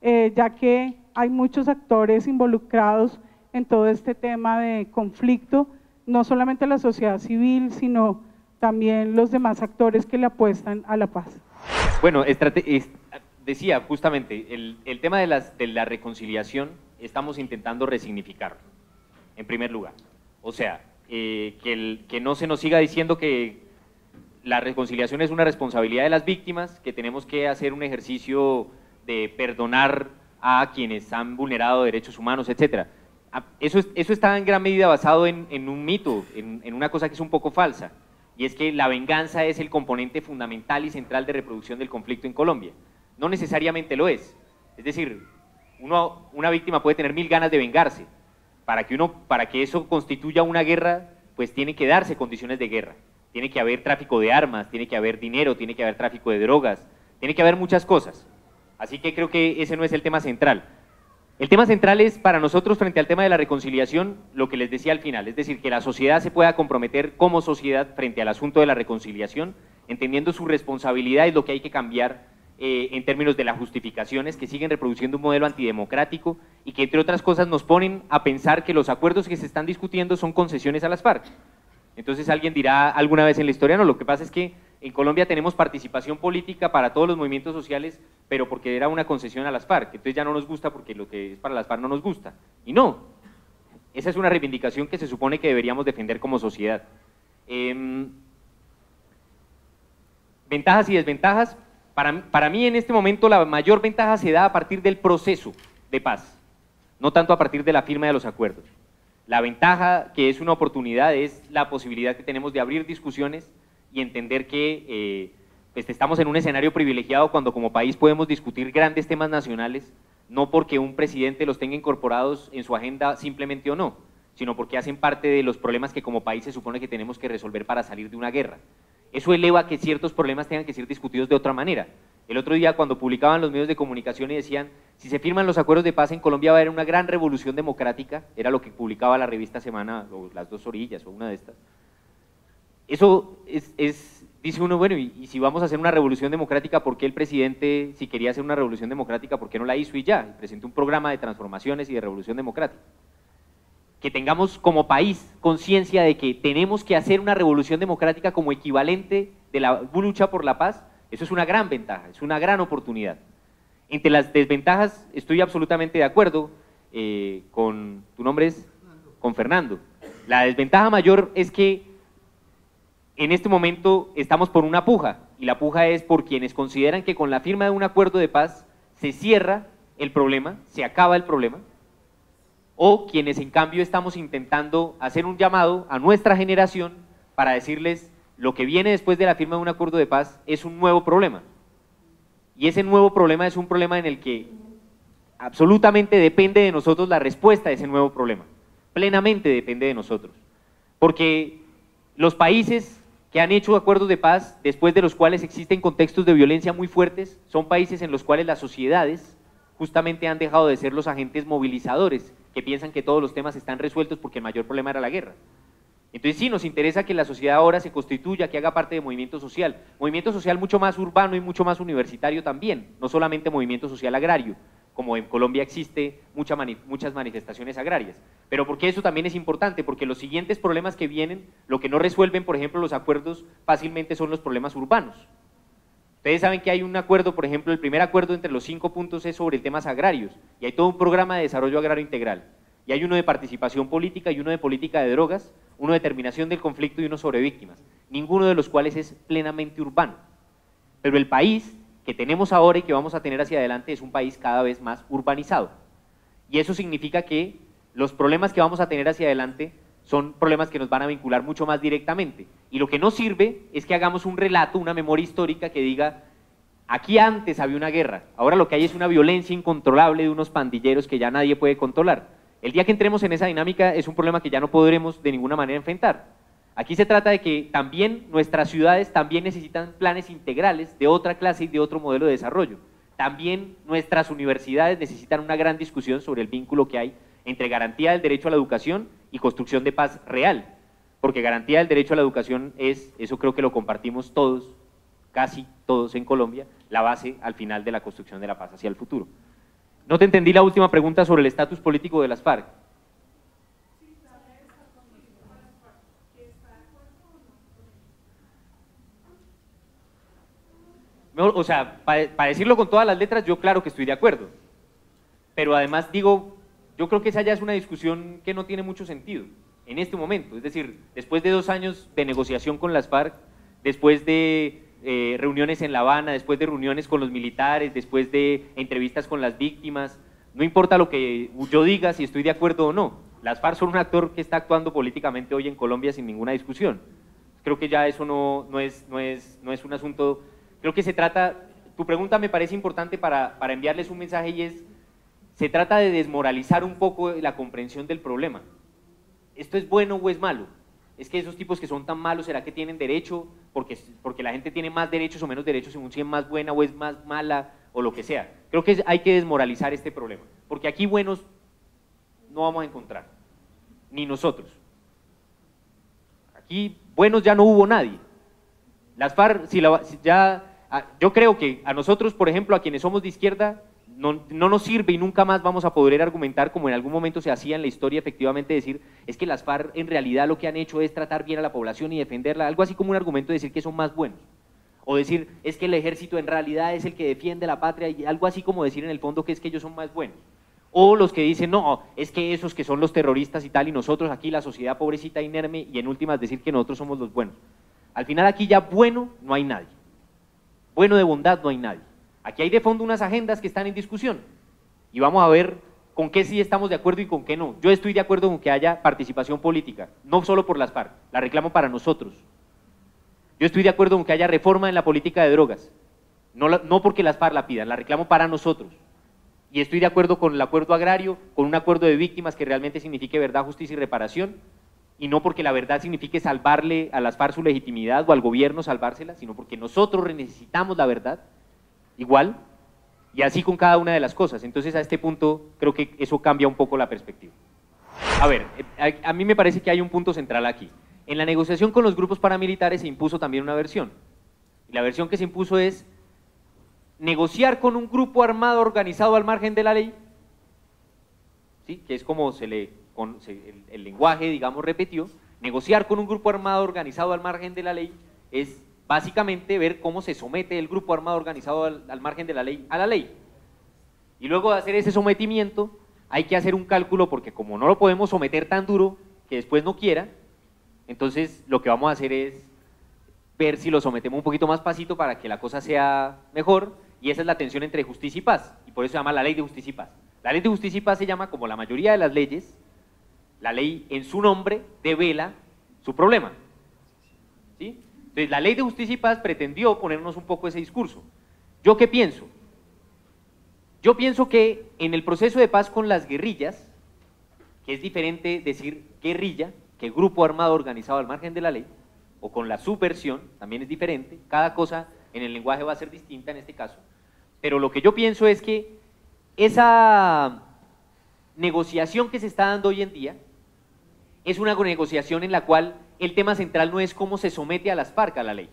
ya que hay muchos actores involucrados en todo este tema de conflicto, no solamente la sociedad civil, sino también los demás actores que le apuestan a la paz. Bueno, decía justamente, el tema de la reconciliación estamos intentando resignificarlo, en primer lugar. O sea, que no se nos siga diciendo que la reconciliación es una responsabilidad de las víctimas, que tenemos que hacer un ejercicio de perdonar a quienes han vulnerado derechos humanos, etc. Eso está en gran medida basado en un mito, en una cosa que es un poco falsa, y es que la venganza es el componente fundamental y central de reproducción del conflicto en Colombia. No necesariamente lo es. Es decir, una víctima puede tener 1000 ganas de vengarse. Para que eso constituya una guerra, pues tienen que darse condiciones de guerra. Tiene que haber tráfico de armas, tiene que haber dinero, tiene que haber tráfico de drogas, tiene que haber muchas cosas. Así que creo que ese no es el tema central. El tema central es, para nosotros, frente al tema de la reconciliación, lo que les decía al final, es decir, que la sociedad se pueda comprometer como sociedad frente al asunto de la reconciliación, entendiendo su responsabilidad y lo que hay que cambiar en términos de las justificaciones que siguen reproduciendo un modelo antidemocrático y que, entre otras cosas, nos ponen a pensar que los acuerdos que se están discutiendo son concesiones a las FARC. Entonces alguien dirá alguna vez en la historia, no, lo que pasa es que en Colombia tenemos participación política para todos los movimientos sociales, pero porque era una concesión a las FARC, entonces ya no nos gusta porque lo que es para las FARC no nos gusta. Y no, esa es una reivindicación que se supone que deberíamos defender como sociedad. Ventajas y desventajas. Para mí en este momento la mayor ventaja se da a partir del proceso de paz, no tanto a partir de la firma de los acuerdos. La ventaja, que es una oportunidad, es la posibilidad que tenemos de abrir discusiones y entender que pues estamos en un escenario privilegiado cuando como país podemos discutir grandes temas nacionales, no porque un presidente los tenga incorporados en su agenda simplemente o no, sino porque hacen parte de los problemas que como país se supone que tenemos que resolver para salir de una guerra. Eso eleva que ciertos problemas tengan que ser discutidos de otra manera. El otro día, cuando publicaban los medios de comunicación y decían, si se firman los acuerdos de paz en Colombia va a haber una gran revolución democrática, era lo que publicaba la revista Semana, o Las Dos Orillas, o una de estas. Eso dice uno, bueno, y si vamos a hacer una revolución democrática, ¿por qué el presidente, si quería hacer una revolución democrática, por qué no la hizo y ya? Y presentó un programa de transformaciones y de revolución democrática. Que tengamos como país conciencia de que tenemos que hacer una revolución democrática como equivalente de la lucha por la paz, eso es una gran ventaja, es una gran oportunidad. Entre las desventajas estoy absolutamente de acuerdo con, tu nombre es, con Fernando. La desventaja mayor es que en este momento estamos por una puja, y la puja es por quienes consideran que con la firma de un acuerdo de paz se cierra el problema, se acaba el problema, o quienes en cambio estamos intentando hacer un llamado a nuestra generación para decirles lo que viene después de la firma de un acuerdo de paz es un nuevo problema. Y ese nuevo problema es un problema en el que absolutamente depende de nosotros la respuesta a ese nuevo problema. Plenamente depende de nosotros. Porque los países que han hecho acuerdos de paz, después de los cuales existen contextos de violencia muy fuertes, son países en los cuales las sociedades justamente han dejado de ser los agentes movilizadores, que piensan que todos los temas están resueltos porque el mayor problema era la guerra. Entonces sí, nos interesa que la sociedad ahora se constituya, que haga parte de movimiento social mucho más urbano y mucho más universitario también, no solamente movimiento social agrario, como en Colombia existe muchas manifestaciones agrarias. Pero porque eso también es importante, porque los siguientes problemas que vienen, lo que no resuelven, por ejemplo, los acuerdos fácilmente son los problemas urbanos. Ustedes saben que hay un acuerdo, por ejemplo, el primer acuerdo entre los 5 puntos es sobre temas agrarios, y hay todo un programa de desarrollo agrario integral, y hay uno de participación política y uno de política de drogas, uno de terminación del conflicto y uno sobre víctimas, ninguno de los cuales es plenamente urbano. Pero el país que tenemos ahora y que vamos a tener hacia adelante es un país cada vez más urbanizado, y eso significa que los problemas que vamos a tener hacia adelante son problemas que nos van a vincular mucho más directamente, y lo que no sirve es que hagamos un relato, una memoria histórica que diga, aquí antes había una guerra, ahora lo que hay es una violencia incontrolable de unos pandilleros que ya nadie puede controlar. El día que entremos en esa dinámica es un problema que ya no podremos de ninguna manera enfrentar. Aquí se trata de que también nuestras ciudades también necesitan planes integrales de otra clase y de otro modelo de desarrollo. También nuestras universidades necesitan una gran discusión sobre el vínculo que hay entre garantía del derecho a la educación y construcción de paz real, porque garantía del derecho a la educación es, eso creo que lo compartimos todos, casi todos en Colombia, la base al final de la construcción de la paz hacia el futuro. No te entendí la última pregunta sobre el estatus político de las FARC. O sea, para decirlo con todas las letras, yo claro que estoy de acuerdo. Pero además digo, yo creo que esa ya es una discusión que no tiene mucho sentido en este momento. Es decir, después de 2 años de negociación con las FARC, después de reuniones en La Habana, después de reuniones con los militares, después de entrevistas con las víctimas, no importa lo que yo diga, si estoy de acuerdo o no. Las FARC son un actor que está actuando políticamente hoy en Colombia sin ninguna discusión. Creo que ya eso no es un asunto. Creo que se trata, tu pregunta me parece importante para enviarles un mensaje y es, se trata de desmoralizar un poco la comprensión del problema. ¿Esto es bueno o es malo? Es que esos tipos que son tan malos, ¿será que tienen derecho? Porque la gente tiene más derechos o menos derechos según si es más buena o es más mala o lo que sea. Creo que hay que desmoralizar este problema, porque aquí buenos no vamos a encontrar, ni nosotros. Aquí buenos ya no hubo nadie. Las FARC, yo creo que a nosotros, por ejemplo, a quienes somos de izquierda, no nos sirve y nunca más vamos a poder argumentar, como en algún momento se hacía en la historia, efectivamente decir, es que las FARC en realidad lo que han hecho es tratar bien a la población y defenderla, algo así como un argumento de decir que son más buenos, o decir, es que el ejército en realidad es el que defiende la patria, y algo así como decir en el fondo que es que ellos son más buenos, o los que dicen, no, es que esos que son los terroristas y tal, y nosotros aquí la sociedad pobrecita inerme, y en últimas decir que nosotros somos los buenos. Al final aquí ya bueno no hay nadie, bueno de bondad no hay nadie. Aquí hay de fondo unas agendas que están en discusión y vamos a ver con qué sí estamos de acuerdo y con qué no. Yo estoy de acuerdo con que haya participación política, no solo por las FARC, la reclamo para nosotros. Yo estoy de acuerdo con que haya reforma en la política de drogas, no porque las FARC la pidan, la reclamo para nosotros. Y estoy de acuerdo con el acuerdo agrario, con un acuerdo de víctimas que realmente signifique verdad, justicia y reparación, y no porque la verdad signifique salvarle a las FARC su legitimidad o al gobierno salvársela, sino porque nosotros necesitamos la verdad, igual, y así con cada una de las cosas. Entonces a este punto creo que eso cambia un poco la perspectiva. A ver, a mí me parece que hay un punto central aquí. En la negociación con los grupos paramilitares se impuso también una versión. Y la versión que se impuso es negociar con un grupo armado organizado al margen de la ley, ¿sí? Que es como el lenguaje, digamos, repetió. Negociar con un grupo armado organizado al margen de la ley es básicamente ver cómo se somete el grupo armado organizado al margen de la ley a la ley. Y luego de hacer ese sometimiento hay que hacer un cálculo, porque como no lo podemos someter tan duro que después no quiera, entonces lo que vamos a hacer es ver si lo sometemos un poquito más pasito para que la cosa sea mejor, y esa es la tensión entre justicia y paz, y por eso se llama la ley de justicia y paz. La ley de justicia y paz se llama, como la mayoría de las leyes, la ley en su nombre devela su problema, ¿sí? Entonces la ley de justicia y paz pretendió ponernos un poco ese discurso. ¿Yo qué pienso? Yo pienso que en el proceso de paz con las guerrillas, que es diferente decir guerrilla que grupo armado organizado al margen de la ley, o con la subversión, también es diferente, cada cosa en el lenguaje va a ser distinta en este caso, pero lo que yo pienso es que esa negociación que se está dando hoy en día es una negociación en la cual el tema central no es cómo se somete a las FARC a la ley.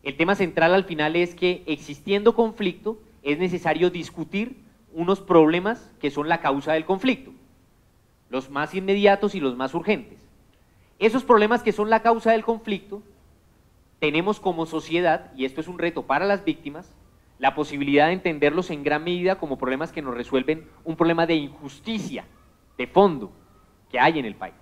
El tema central al final es que, existiendo conflicto, es necesario discutir unos problemas que son la causa del conflicto, los más inmediatos y los más urgentes. Esos problemas que son la causa del conflicto, tenemos como sociedad, y esto es un reto para las víctimas, la posibilidad de entenderlos en gran medida como problemas que nos resuelven un problema de injusticia, de fondo, que hay en el país.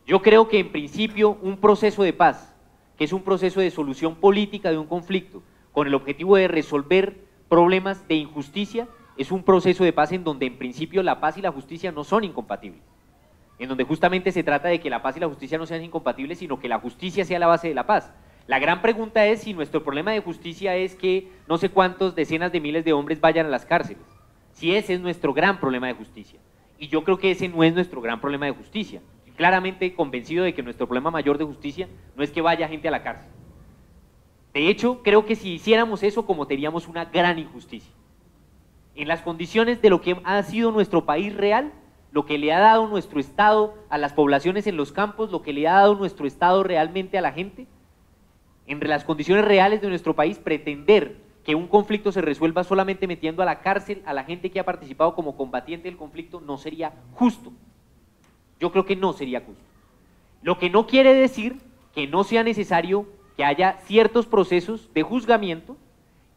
Yo creo que en principio un proceso de paz, que es un proceso de solución política de un conflicto, con el objetivo de resolver problemas de injusticia, es un proceso de paz en donde en principio la paz y la justicia no son incompatibles, en donde justamente se trata de que la paz y la justicia no sean incompatibles, sino que la justicia sea la base de la paz. La gran pregunta es si nuestro problema de justicia es que no sé cuántos decenas de miles de hombres vayan a las cárceles, si ese es nuestro gran problema de justicia. Y yo creo que ese no es nuestro gran problema de justicia. Estoy claramente convencido de que nuestro problema mayor de justicia no es que vaya gente a la cárcel. De hecho, creo que si hiciéramos eso cometeríamos una gran injusticia. En las condiciones de lo que ha sido nuestro país real, lo que le ha dado nuestro Estado a las poblaciones en los campos, lo que le ha dado nuestro Estado realmente a la gente, en las condiciones reales de nuestro país, pretender que un conflicto se resuelva solamente metiendo a la cárcel a la gente que ha participado como combatiente del conflicto no sería justo. Yo creo que no sería justo. Lo que no quiere decir que no sea necesario que haya ciertos procesos de juzgamiento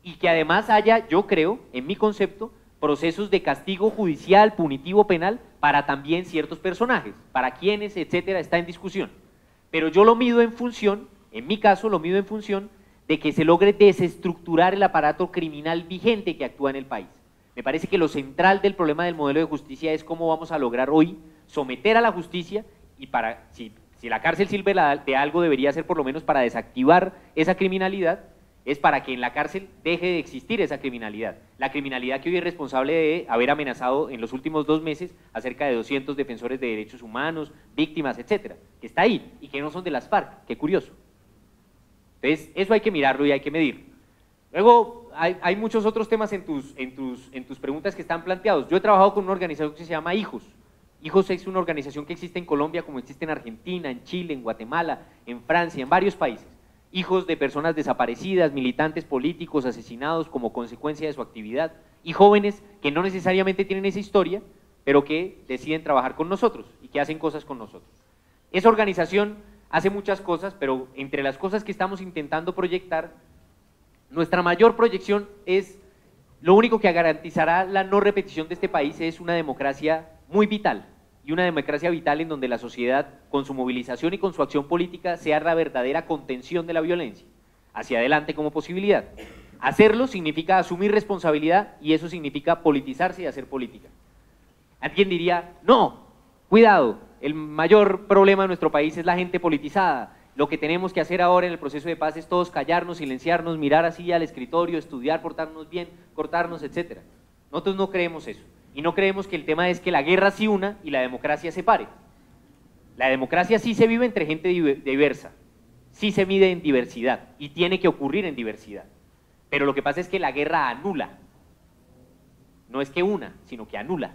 y que además haya, yo creo, en mi concepto, procesos de castigo judicial, punitivo, penal, para también ciertos personajes, para quienes, etcétera, está en discusión. Pero yo lo mido en función, en mi caso lo mido en función de que se logre desestructurar el aparato criminal vigente que actúa en el país. Me parece que lo central del problema del modelo de justicia es cómo vamos a lograr hoy someter a la justicia y si la cárcel sirve de algo debería ser por lo menos para desactivar esa criminalidad, es para que en la cárcel deje de existir esa criminalidad. La criminalidad que hoy es responsable de haber amenazado en los últimos 2 meses a cerca de 200 defensores de derechos humanos, víctimas, etcétera, que está ahí y que no son de las FARC, qué curioso. Entonces, eso hay que mirarlo y hay que medir. Luego, hay muchos otros temas en tus preguntas que están planteados. Yo he trabajado con una organización que se llama HIJOS. HIJOS es una organización que existe en Colombia, como existe en Argentina, en Chile, en Guatemala, en Francia, en varios países. Hijos de personas desaparecidas, militantes políticos asesinados como consecuencia de su actividad, y jóvenes que no necesariamente tienen esa historia, pero que deciden trabajar con nosotros y que hacen cosas con nosotros. Esa organización hace muchas cosas, pero entre las cosas que estamos intentando proyectar, nuestra mayor proyección es, lo único que garantizará la no repetición de este país es una democracia muy vital, y una democracia vital en donde la sociedad, con su movilización y con su acción política, sea la verdadera contención de la violencia, hacia adelante como posibilidad. Hacerlo significa asumir responsabilidad y eso significa politizarse y hacer política. Alguien diría, no, cuidado, el mayor problema de nuestro país es la gente politizada, lo que tenemos que hacer ahora en el proceso de paz es todos callarnos, silenciarnos, mirar así al escritorio, estudiar, portarnos bien, cortarnos, etc. Nosotros no creemos eso. Y no creemos que el tema es que la guerra sí una y la democracia separe. La democracia sí se vive entre gente diversa, sí se mide en diversidad y tiene que ocurrir en diversidad. Pero lo que pasa es que la guerra anula, no es que una, sino que anula.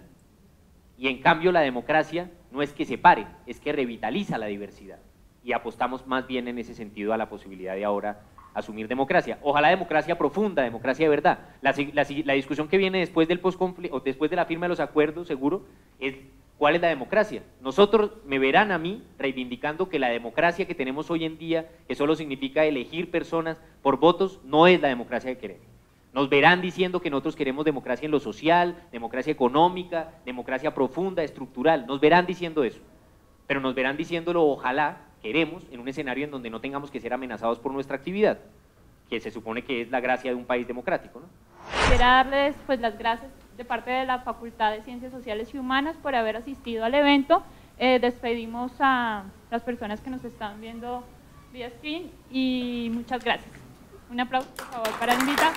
Y en cambio la democracia no es que separe, es que revitaliza la diversidad. Y apostamos más bien en ese sentido a la posibilidad de ahora asumir democracia. Ojalá democracia profunda, democracia de verdad. La discusión que viene después del postconflicto, o después de la firma de los acuerdos, seguro, es cuál es la democracia. Nosotros me verán a mí reivindicando que la democracia que tenemos hoy en día, que solo significa elegir personas por votos, no es la democracia que queremos. Nos verán diciendo que nosotros queremos democracia en lo social, democracia económica, democracia profunda, estructural. Nos verán diciendo eso, pero nos verán diciéndolo, ojalá, queremos, en un escenario en donde no tengamos que ser amenazados por nuestra actividad, que se supone que es la gracia de un país democrático, ¿no? Quisiera darles pues las gracias de parte de la Facultad de Ciencias Sociales y Humanas por haber asistido al evento. Despedimos a las personas que nos están viendo vía stream y muchas gracias. Un aplauso, por favor, para el invitado.